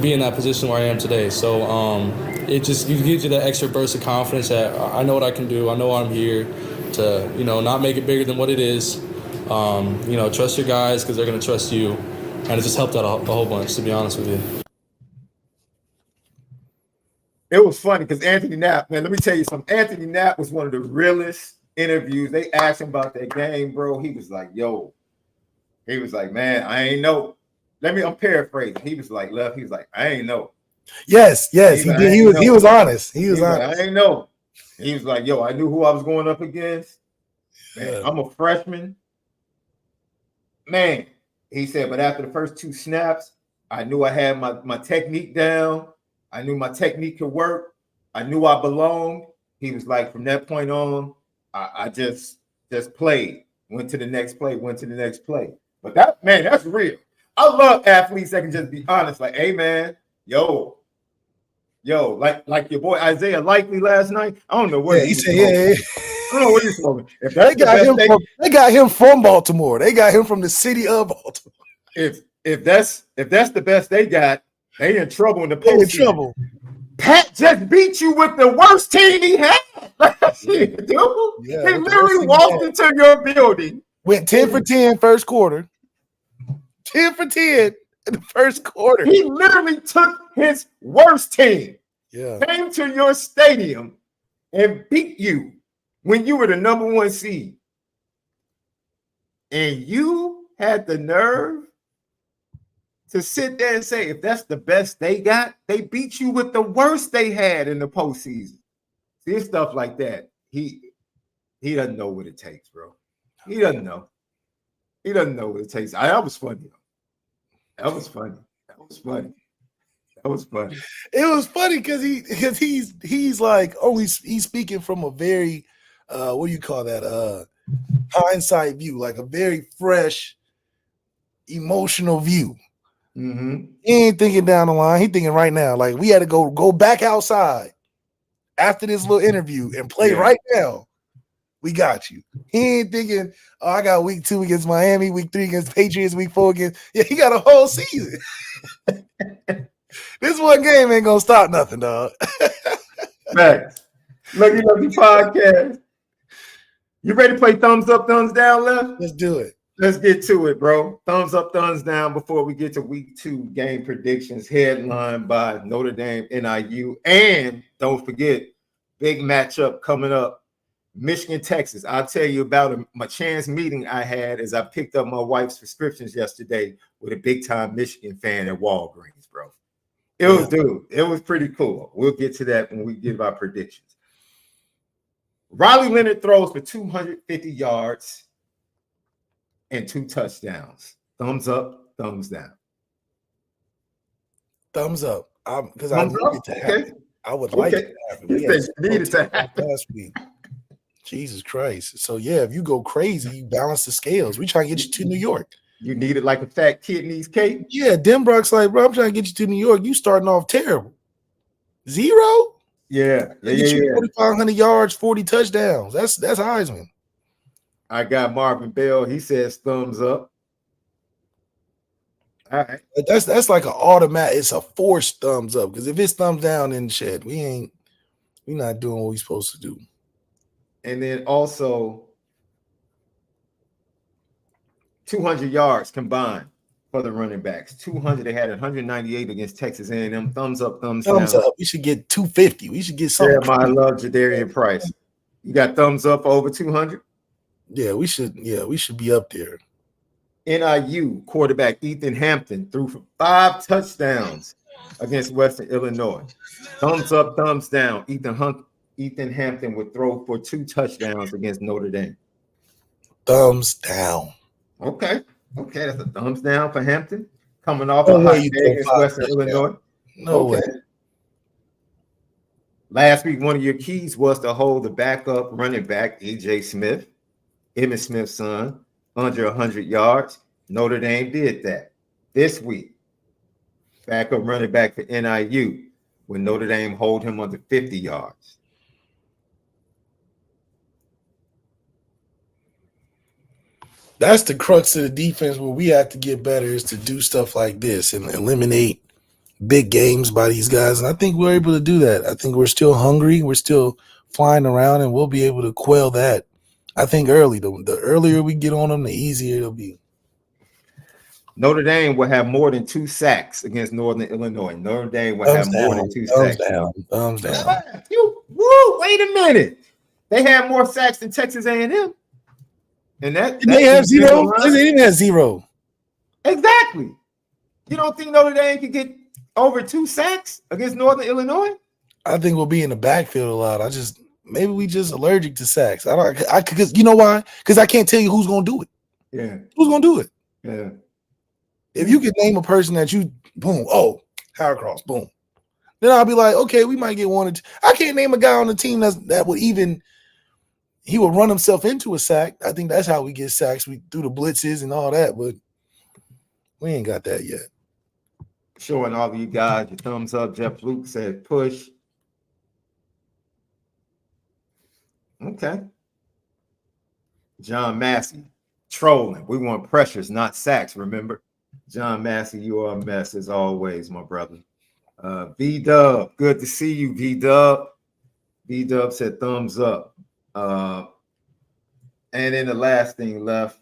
be in that position where I am today. So it just gives you that extra burst of confidence that I know what I can do. I know I'm here to, you know, not make it bigger than what it is. You know, trust your guys because they're going to trust you. And it just helped out a whole bunch, to be honest with you. It was funny because Anthony Knapp, man, let me tell you something. Anthony Knapp was one of the realest interviews. They asked him about that game, bro. He was like, he was like, man, I ain't know. I'm paraphrasing. He was like, Left, he was like, I ain't know. Yes, he did. He was honest. He was honest. Like, I ain't know. He was like, I knew who I was going up against. Man, I'm a freshman. Man, he said, but after the first 2 snaps, I knew I had my technique down. I knew my technique could work. I knew I belonged. He was like, from that point on, I just played. Went to the next play. But that's real. I love athletes that can just be honest. Like, hey, man, yo, like your boy Isaiah Likely last night. I don't know what he said. I don't know what he's smoking. If they got him from Baltimore. They got him from the city of Baltimore. If that's the best they got, they in trouble in the postseason. They in trouble. Pat just beat you with the worst team he had. Dude. Yeah, he literally walked into your building. Went 10 for 10 first quarter. 10 for 10 in the first quarter. He literally took his worst team. Yeah. Came to your stadium and beat you when you were the number 1 seed. And you had the nerve to sit there and say, if that's the best they got, they beat you with the worst they had in the postseason. See, stuff like that. He doesn't know what it takes, bro. He doesn't know. He doesn't know what it takes. That was funny. That was funny. It was funny because he's like he's speaking from a very what do you call that? Hindsight view, like a very fresh, emotional view. Mm-hmm. He ain't thinking down the line. He thinking right now. Like we had to go back outside after this little interview and play right now. We got you. He ain't thinking, oh, I got week 2 against Miami, week 3 against Patriots, week 4 against. Yeah, he got a whole season. This one game ain't gonna stop nothing, dog. Max, Lucky Podcast. You ready to play thumbs up, thumbs down, Left? Let's do it. Let's get to it, bro. Thumbs up, thumbs down before we get to week 2 game predictions, headlined by Notre Dame, NIU. And don't forget, big matchup coming up Michigan, Texas. I'll tell you about my chance meeting I had as I picked up my wife's prescriptions yesterday with a big-time Michigan fan at Walgreens, bro. It was pretty cool. We'll get to that when we give our predictions. Riley Leonard throws for 250 yards and 2 touchdowns. Thumbs up, thumbs down. Thumbs up. Because I need it to happen. I would like it to happen. He said need it to happen. Last week. Jesus Christ. So, yeah, if you go crazy, you balance the scales. We try to get you to New York. You need it like a fat kid needs cake? Yeah, Denbrock's like, bro, I'm trying to get you to New York. You starting off terrible. 0? Yeah. Get you 4,500 yards, 40 touchdowns. That's Heisman. I got Marvin Bell. He says thumbs up. All right. That's like an automatic. It's a forced thumbs up. Because if it's thumbs down, then shit, we're not doing what we're supposed to do. And then also 200 yards combined for the running backs. 200. They had 198 against Texas A&M. Thumbs up, thumbs down. Thumbs up. We should get 250. We should get something. Jeremiah love Jadarian Price. You got thumbs up over 200? Yeah, we should be up there. NIU quarterback Ethan Hampton threw for 5 touchdowns against Western Illinois. Thumbs up, thumbs down. Ethan Hampton would throw for 2 touchdowns against Notre Dame. Thumbs down. Okay, that's a thumbs down for Hampton. Coming off a hot day against Western Illinois. No way. Last week, one of your keys was to hold the backup running back, E.J. Smith, Emmitt Smith's son, under 100 yards. Notre Dame did that. This week, backup running back for NIU, when Notre Dame hold him under 50 yards. That's the crux of the defense where we have to get better is to do stuff like this and eliminate big games by these guys. And I think we're able to do that. I think we're still hungry. We're still flying around, and we'll be able to quell that. I think early. The earlier we get on them, the easier it'll be. Notre Dame will have more than 2 sacks against Northern Illinois. Notre Dame will have more than 2 sacks. Thumbs down. Wait a minute. They had more sacks than Texas A&M. And they have 0? They didn't have 0. Exactly. You don't think Notre Dame can get over 2 sacks against Northern Illinois? I think we'll be in the backfield a lot. Maybe we just allergic to sacks. Because you know why? Because I can't tell you who's gonna do it. Yeah. Who's gonna do it? Yeah. If you could name a person that you boom, Howard Cross, boom. Then I'll be like, okay, we might get 1 or 2. I can't name a guy on the team that would even he would run himself into a sack. I think that's how we get sacks. We do the blitzes and all that, but we ain't got that yet. Showing all of you guys your thumbs up. Jeff Luke said push. Okay. John Massey, trolling. We want pressures, not sacks, remember? John Massey, you are a mess as always, my brother. V-Dub, good to see you, V-Dub. V-Dub said thumbs up. And then the last thing left,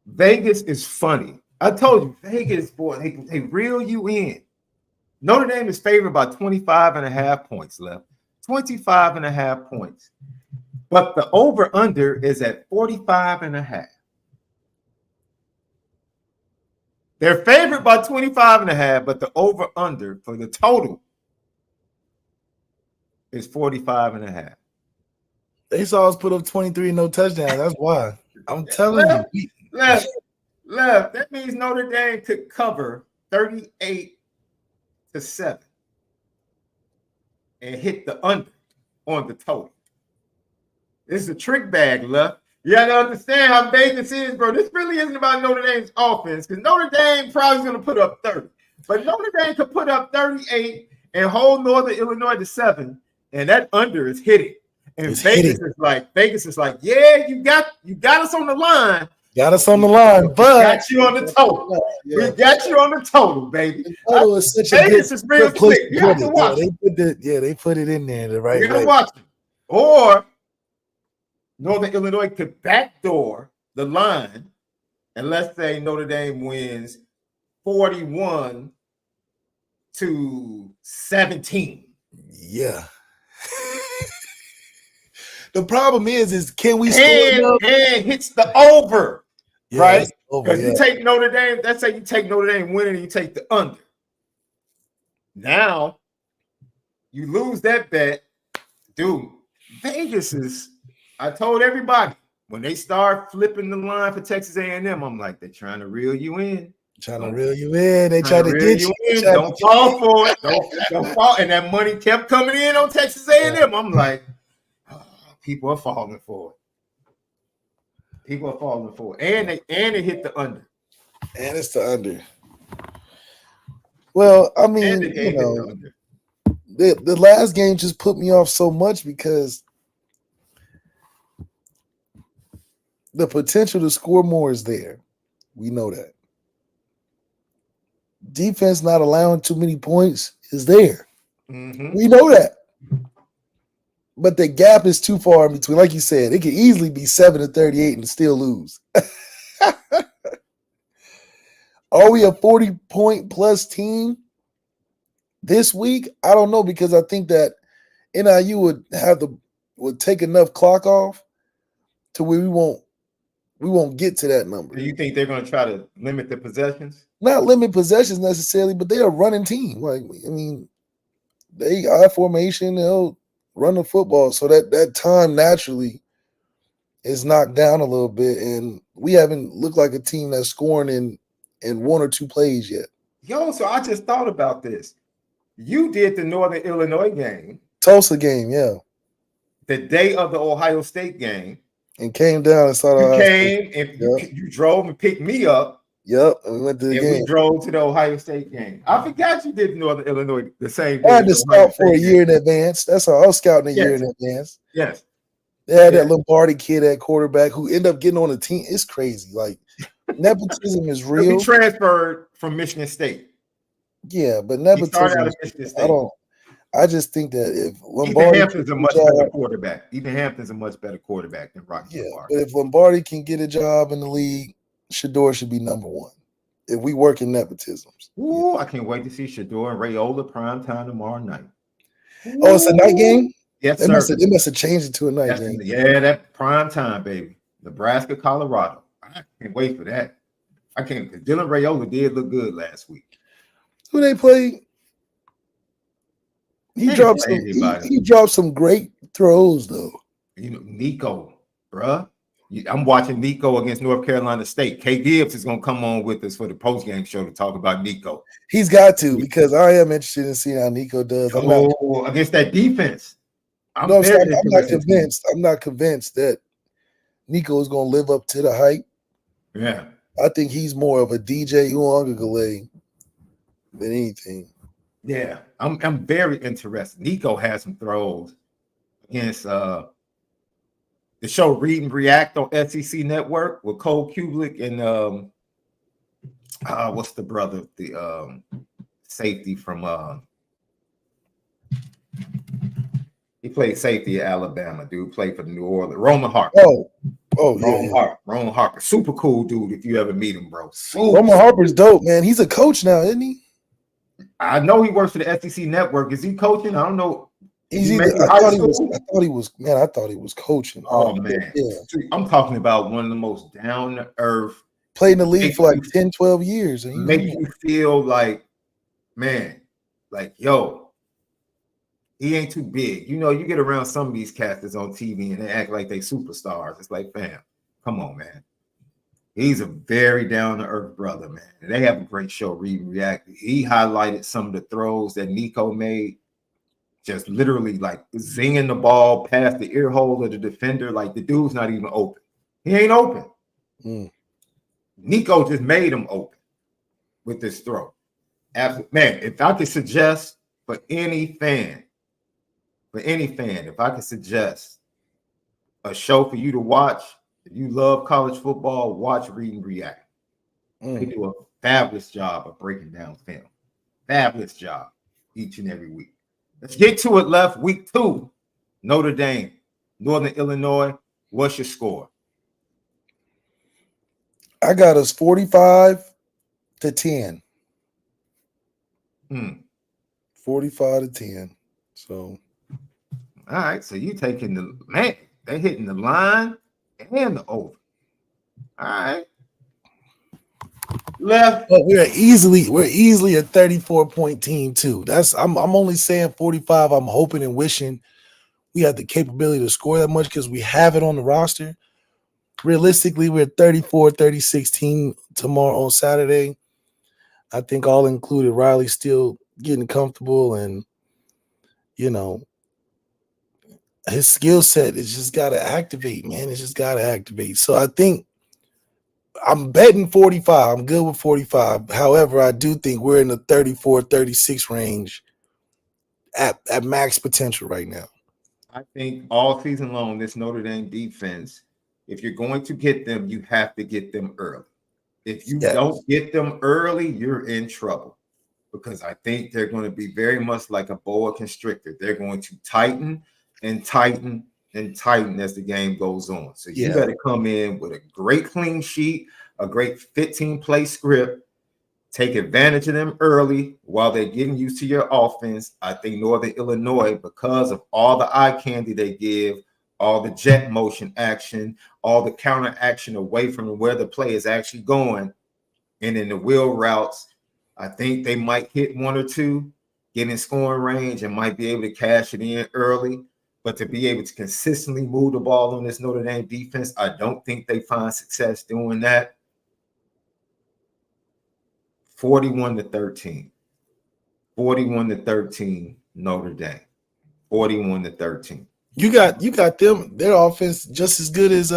Vegas is funny. I told you, Vegas, boy, they reel you in. Notre Dame is favored by 25.5 points left. 25.5 points. But the over-under is at 45.5. They're favored by 25.5, but the over-under for the total is 45.5. They saw us put up 23 and no touchdowns. That's why. I'm telling you. Left. That means Notre Dame could cover 38-7 and hit the under on the total. This is a trick bag, left. You got to understand how Vegas is, bro. This really isn't about Notre Dame's offense because Notre Dame probably is going to put up 30. But Notre Dame could put up 38 and hold Northern Illinois to 7, and that under is hitting. And Vegas is like, yeah, you got us on the line. Got us on the line, but got you on the total. Yeah. We got you on the total, baby. Vegas is real slick. You have to watch they put it in there the right way. You got to watch it. Or Northern Illinois could backdoor the line, and let's say Notre Dame wins 41-17. The problem is can we score enough? And hits the over, Yeah, right? it's over, Because yeah. you take Notre Dame, let's say you take Notre Dame winning and you take the under. Now, you lose that bet. Dude, Vegas is, I told everybody, when they start flipping the line for Texas A&M, I'm like, they're trying to reel you in. Trying to reel you in. They trying to reel get you. in. Don't fall for it. Don't fall. And that money kept coming in on Texas A&M. I'm like, oh, people are falling for it. People are falling for it. And they hit the under. And it's the under. Well, I mean, you know, the last game just put me off so much because the potential to score more is there. We know that. Defense not allowing too many points is there. Mm-hmm. We know that. But the gap is too far in between. Like you said, it could easily be 7-38 and still lose. Are we a 40-point plus team this week? I don't know, because I think that NIU would take enough clock off to where we won't get to that number. Do you think they're going to try to limit the possessions? Not limit possessions necessarily, but they're a running team. Like, I mean, they eye formation, they'll run the football. So that time naturally is knocked down a little bit. And we haven't looked like a team that's scoring in one or two plays yet. Yo, so I just thought about this. You did the Northern Illinois game. Tulsa game, yeah. The day of the Ohio State game. And came down and saw the You came and you drove and picked me up. Yep, and we went to the game. We drove to the Ohio State game. I forgot you did Northern Illinois the same day. I had to scout for a year in advance. That's all. I was scouting a year in advance. Yes. They had that Lombardi kid at quarterback who ended up getting on the team. It's crazy. Like, nepotism is real. He transferred from Michigan State. Yeah, but nepotism. I just think that if Lombardi, Ethan Hampton's a much better quarterback. Ethan Hampton's a much better quarterback than Rocky Lombardi. But if Lombardi can get a job in the league, Shador should be number one. If we work in nepotisms. Ooh, I can't wait to see Shador and Rayola prime time tomorrow night. Ooh. Oh, it's a night game? Yes, sir. They must have changed it to a night game. Yeah, that prime time, baby. Nebraska, Colorado. I can't wait for that. I can't, because Dylan Rayola did look good last week. Who they play? He dropped some great throws, though. You know, Nico, bruh. I'm watching Nico against North Carolina State. Kay Gibbs is going to come on with us for the postgame show to talk about Nico. He's got to, because I am interested in seeing how Nico does. Against that defense. I'm not convinced. I'm not convinced that Nico is going to live up to the hype. Yeah. I think he's more of a DJ Uongale than anything. Yeah, I'm very interested. Nico has some throws against the show Read and React on SEC Network with Cole Kubelik and what's the brother, the safety from he played safety at Alabama, dude. Played for New Orleans. Roman Harper. Roman Harper. Super cool dude if you ever meet him, bro. Roman Harper's dope, man. He's a coach now, isn't he? I know he works for the SEC Network. Is he coaching? I don't know. I thought he was coaching. Oh man. Yeah. I'm talking about one of the most down to earth. Played in the league for like 10, 12 years. And make you feel like, man, like, yo, he ain't too big. You know, you get around some of these cats that's on TV and they act like they superstars. It's like, fam, come on, man. He's a very down-to-earth brother, man. And they have a great show, Read and React. He highlighted some of the throws that Nico made, just literally like zinging the ball past the ear hole of the defender. Like, the dude's not even open. He ain't open. Nico just made him open with this throw. Man, if I could suggest for any fan, if I could suggest a show for you to watch, if you love college football, watch Read and React. They do a fabulous job of breaking down film. Fabulous job each and every week. Let's get to it, Left. Week 2, Notre Dame, Northern Illinois. What's your score? I got us 45-10. 45-10. So, all right. So you taking the man. They hitting the line and the over. All right. Left. But we're easily a 34-point team too. I'm only saying 45. I'm hoping and wishing we have the capability to score that much because we have it on the roster. Realistically, we're a 34-36 team tomorrow on Saturday. I think all included, Riley's still getting comfortable, and his skill set is just got to activate, man. It's just got to activate. So I think I'm betting 45. I'm good with 45. However, I do think we're in the 34-36 range at max potential right now. I think all season long, this Notre Dame defense, if you're going to get them, you have to get them early. If you don't get them early, you're in trouble, because I think they're going to be very much like a boa constrictor. They're going to tighten and tighten and tighten as the game goes on. So you got to come in with a great clean sheet, a great 15-play script, take advantage of them early while they're getting used to your offense. I think Northern Illinois, because of all the eye candy they give, all the jet motion action, all the counter action away from where the play is actually going, and in the wheel routes, I think they might hit one or two, get in scoring range, and might be able to cash it in early. But to be able to consistently move the ball on this Notre Dame defense, I don't think they find success doing that. 41-13. 41-13 Notre Dame. 41-13. You got them, their offense just as good as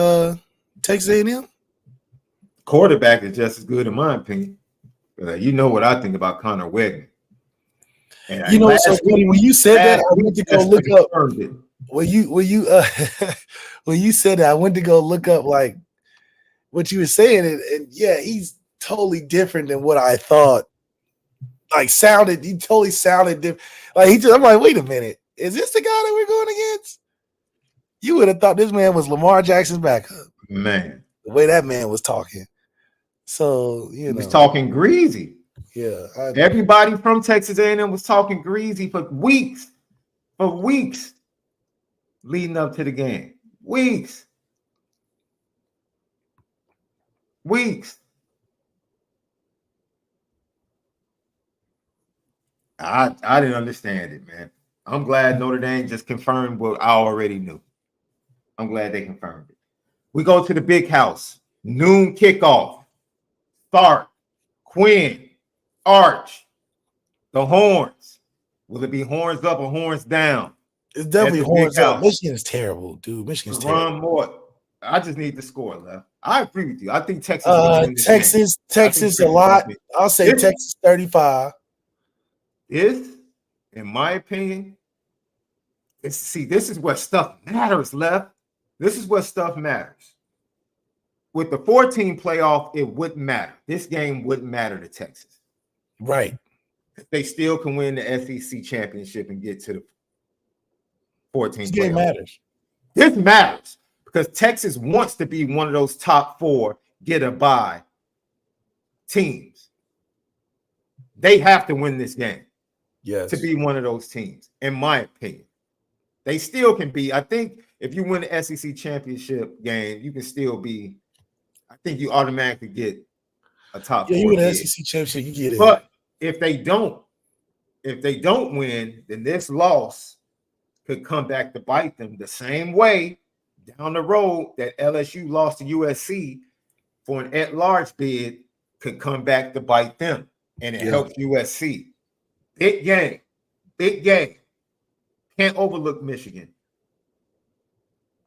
Texas A&M? Quarterback is just as good in my opinion. You know what I think about Connor Wegman. And What's so funny, when you said that, I went to go look up. When you said that, I went to go look up like what you were saying, and yeah, he's totally different than what I thought. Like he totally sounded different. Like I'm like, wait a minute, is this the guy that we're going against? You would have thought this man was Lamar Jackson's backup. Man, the way that man was talking. So he was talking greasy. Yeah, everybody from Texas A&M was talking greasy for weeks, leading up to the game. Weeks. I didn't understand it, man. I'm glad Notre Dame just confirmed what I already knew. I'm glad they confirmed it. We go to the big house. Noon kickoff. Start. Quinn. Arch. The horns. Will it be horns up or horns down? It's definitely horns up. Michigan's terrible, dude. Michigan's terrible. More. I just need the score, left. I agree with you. I think Texas. Texas a lot. I'll say Texas 35. In my opinion, this is what stuff matters, left. This is what stuff matters. With the 14 playoff, it wouldn't matter. This game wouldn't matter to Texas. Right. They still can win the SEC championship and get to the 14 playoff. This game matters. This matters because Texas wants to be one of those top 4 get a bye teams. They have to win this game. Yes. To be one of those teams, in my opinion. They still can be. I think if you win the SEC championship game, you can still be. I think you automatically get a top 4. Yeah, you win the SEC championship, you get it. But if they don't win, then this loss could come back to bite them the same way down the road that LSU lost to USC for an at-large bid could come back to bite them, and it helps USC. Big game. Can't overlook Michigan.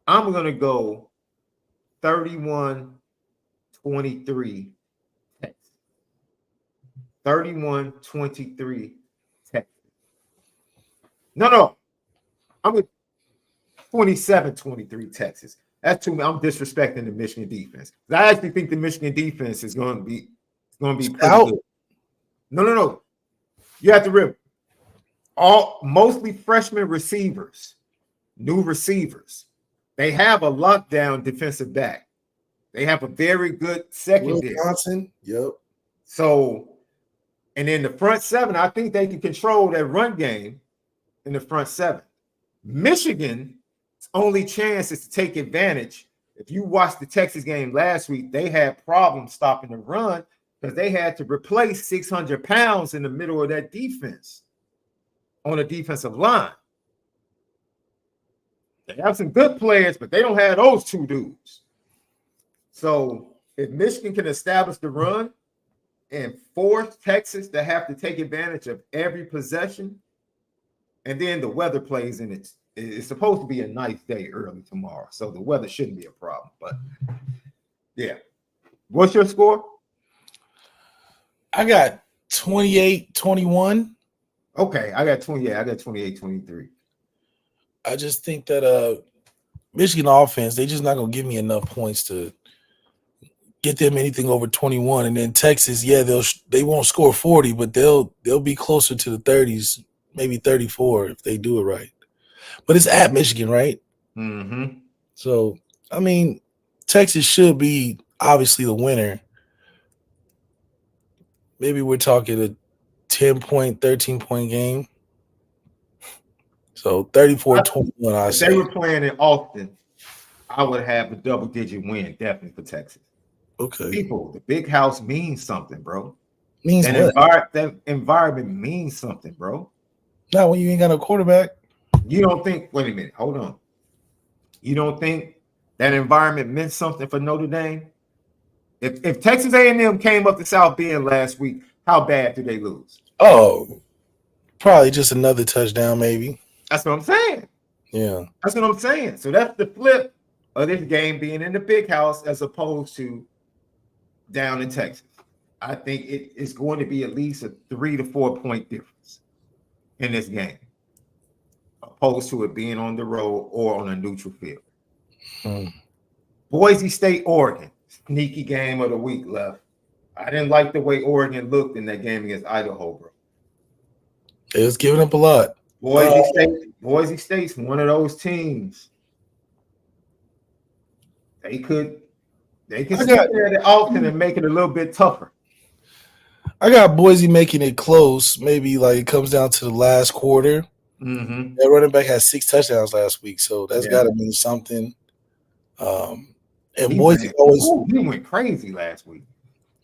I'm going to go 31-23 Texas. 31-23 Texas. No. I'm with 27-23 Texas. That's too. I'm disrespecting the Michigan defense. I actually think the Michigan defense is going to be pretty good. No. You have to remember, mostly freshman receivers, new receivers. They have a lockdown defensive back. They have a very good secondary. Johnson, yep. So, and in the front 7, I think they can control that run game in the front 7. Michigan only chance is to take advantage. If you watched the Texas game last week, they had problems stopping the run because they had to replace 600 pounds in the middle of that defense on the defensive line. They have some good players, but they don't have those two dudes. So if Michigan can establish the run and force Texas to have to take advantage of every possession, and then the weather plays in it. It's supposed to be a nice day early tomorrow, so the weather shouldn't be a problem. But yeah, what's your score? I got 28-21. Okay, I got 28-23. I just think that Michigan offense, they just not gonna give me enough points to get them anything over 21. And then Texas, yeah, they won't score 40, but they'll be closer to the 30s, maybe 34 if they do it right. But it's at Michigan, right? Mm-hmm. So I mean, Texas should be obviously the winner. Maybe we're talking a 10-point, 13-point game. So 34-21, I If say. they were playing in Austin, I would have a double-digit win definitely for Texas. Okay. People, the big house means something, bro. Means what? That environment means something, bro. Not when you ain't got no quarterback. You don't think, wait a minute, hold on. You don't think that environment meant something for Notre Dame? If Texas A&M came up to South Bend last week, how bad did they lose? Oh, probably just another touchdown, maybe. That's what I'm saying. Yeah. That's what I'm saying. So that's the flip of this game being in the big house as opposed to down in Texas. I think it is going to be at least a 3 to 4 point difference in this game, opposed to it being on the road or on a neutral field. Boise State, Oregon, sneaky game of the week left. I didn't like the way Oregon looked in that game against Idaho, bro. It was giving up a lot. Boise State's one of those teams. They can sit there often and make it a little bit tougher. I got Boise making it close. Maybe like it comes down to the last quarter. Mm-hmm. That running back had 6 touchdowns last week, so that's got to mean something. And Boise went crazy last week.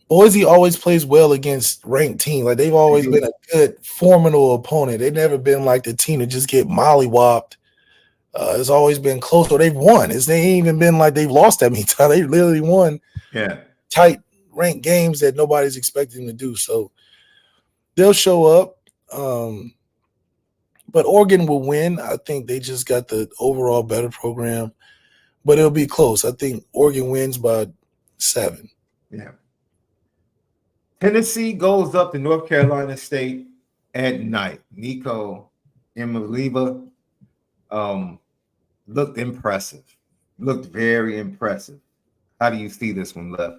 Boise always plays well against ranked teams. Like they've always been a good, formidable opponent. They've never been like the team to just get mollywopped. It's always been close, or they've won. They ain't even been like they've lost that many times. They literally won tight ranked games that nobody's expecting them to do. So they'll show up. But Oregon will win. I think they just got the overall better program. But it'll be close. I think Oregon wins by 7. Yeah. Tennessee goes up to North Carolina State at night. Nico Imaliba looked impressive. Looked very impressive. How do you see this one, Left?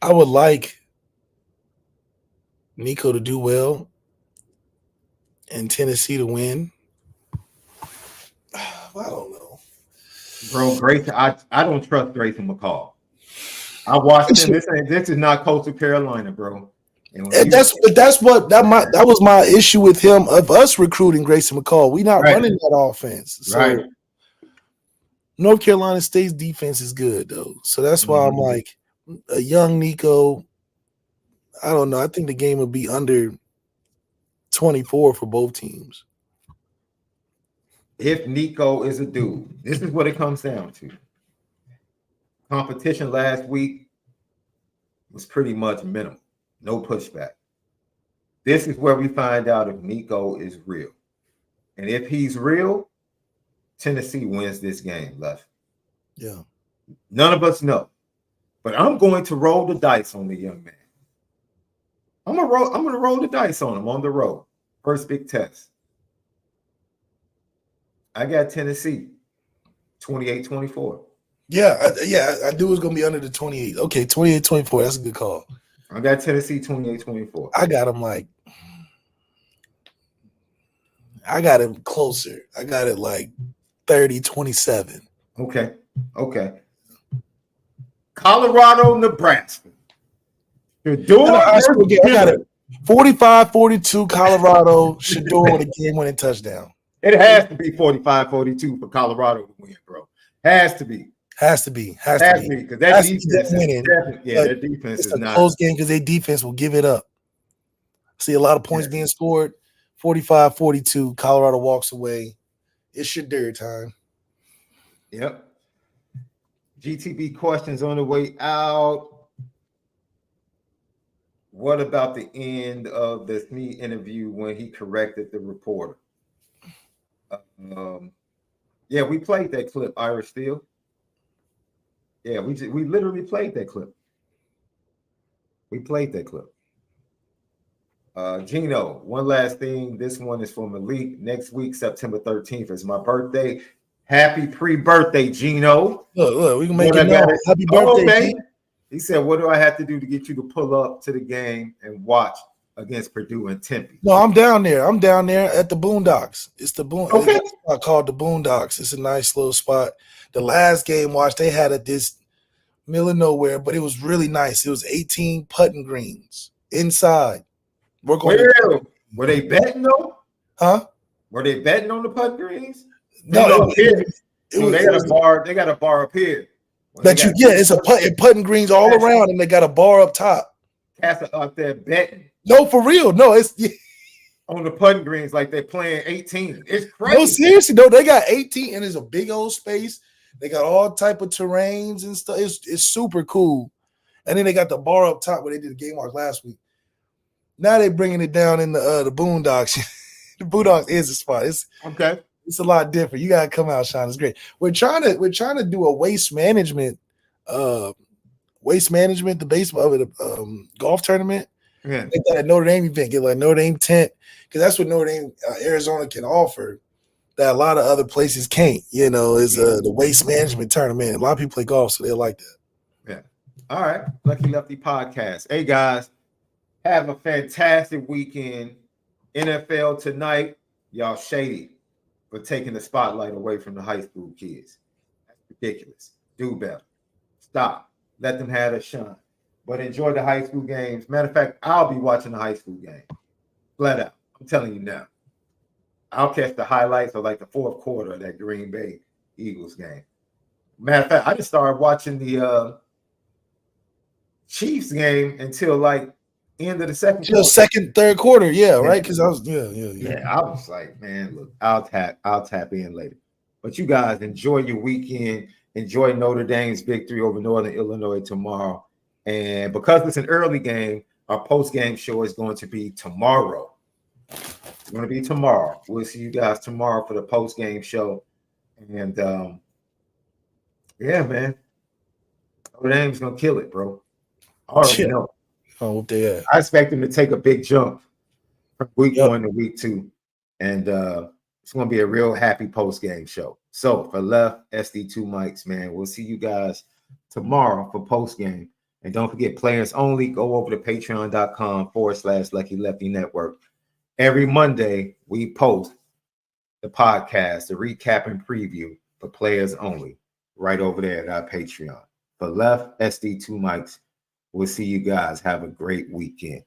I would like Nico to do well and Tennessee to win. I don't know. Bro, I don't trust Grayson McCall. I watched him. This is not Coastal Carolina, bro. That was my issue with him of us recruiting Grayson McCall. We not running that offense. So North Carolina State's defense is good though. So that's why I'm like a young Nico. I don't know. I think the game would be under 24 for both teams. If Nico is a dude, this is what it comes down to. Competition last week was pretty much minimal. No pushback. This is where we find out if Nico is real. And if he's real, Tennessee wins this game, Left. Yeah. None of us know. But I'm going to roll the dice on the young man. I'm gonna roll the dice on him on the road. First big test. I got Tennessee 28-24. Yeah, I knew it was going to be under the 28. Okay, 28-24. That's a good call. I got Tennessee 28-24. I got him closer. I got it like 30-27. Okay. Colorado, Nebraska. Shador High school game, I got versus it. 45-42 Colorado. Shador with a game-winning touchdown. It has to be 45-42 for Colorado to win, bro. Has to be. Has to be. Because that defense winning. their defense It's is a not close game because their defense will give it up. See a lot of points being scored. 45-42. Colorado walks away. It's Shador time. Yep. GTB questions on the way out. What about the end of the Snead interview when he corrected the reporter? Yeah, we played that clip, Irish Steel. Yeah, we literally played that clip. We played that clip. Gino, one last thing. This one is for Malik. Next week, September 13th, is my birthday. Happy pre-birthday, Gino. Look, we can make it known. Happy birthday, G. He said, what do I have to do to get you to pull up to the game and watch against Purdue and Tempe? No, I'm down there. I'm down there at the Boondocks. It's the Okay. It's a spot called the Boondocks. It's a nice little spot. The last game watch they had at this middle of nowhere, but it was really nice. It was 18 putting greens inside. Were they betting though? Huh? Were they betting on the putting greens? No, They got a bar up here. It's a putting greens all around, and they got a bar up top. Cats are up there betting. No, for real. No, it's on the putting greens like they're playing 18. It's crazy. No, seriously, no, they got 18, and there's a big old space. They got all type of terrains and stuff. It's super cool. And then they got the bar up top where they did the game walk last week. Now they're bringing it down in the Boondocks. The Boondocks is a spot. It's okay. It's a lot different. You gotta come out, Sean. It's great. We're trying to do a waste management, the baseball golf tournament. Yeah. Get that at Notre Dame event, get like Notre Dame tent, because that's what Notre Dame, Arizona can offer that a lot of other places can't. Is the waste management tournament. A lot of people play golf, so they like that. Yeah. All right. Lucky Lefty podcast. Hey guys, have a fantastic weekend. NFL tonight. Y'all shady for taking the spotlight away from the high school kids. That's ridiculous. Do better. Stop. Let them have their shine. But enjoy the high school games. Matter of fact, I'll be watching the high school game. Flat out. I'm telling you now. I'll catch the highlights of like the fourth quarter of that Green Bay Eagles game. Matter of fact, I just started watching the Chiefs game until like end of the third quarter, right? Because I was I was like, man, look, I'll tap in later. But you guys enjoy your weekend. Enjoy Notre Dame's victory over Northern Illinois tomorrow. And because it's an early game, our post-game show is going to be tomorrow. It's going to be tomorrow. We'll see you guys tomorrow for the post-game show. And yeah, man, Notre Dame's going to kill it, bro. I already know. Oh, yeah. I expect them to take a big jump from week 1 to week 2. And it's going to be a real happy post-game show. So for Left, SD2 Mics, man, we'll see you guys tomorrow for post-game. And don't forget, players only, go over to patreon.com/Lucky Lefty Network. Every Monday, we post the podcast, the recap and preview for players only, right over there at our Patreon. For Left, SD2 Mics, we'll see you guys. Have a great weekend.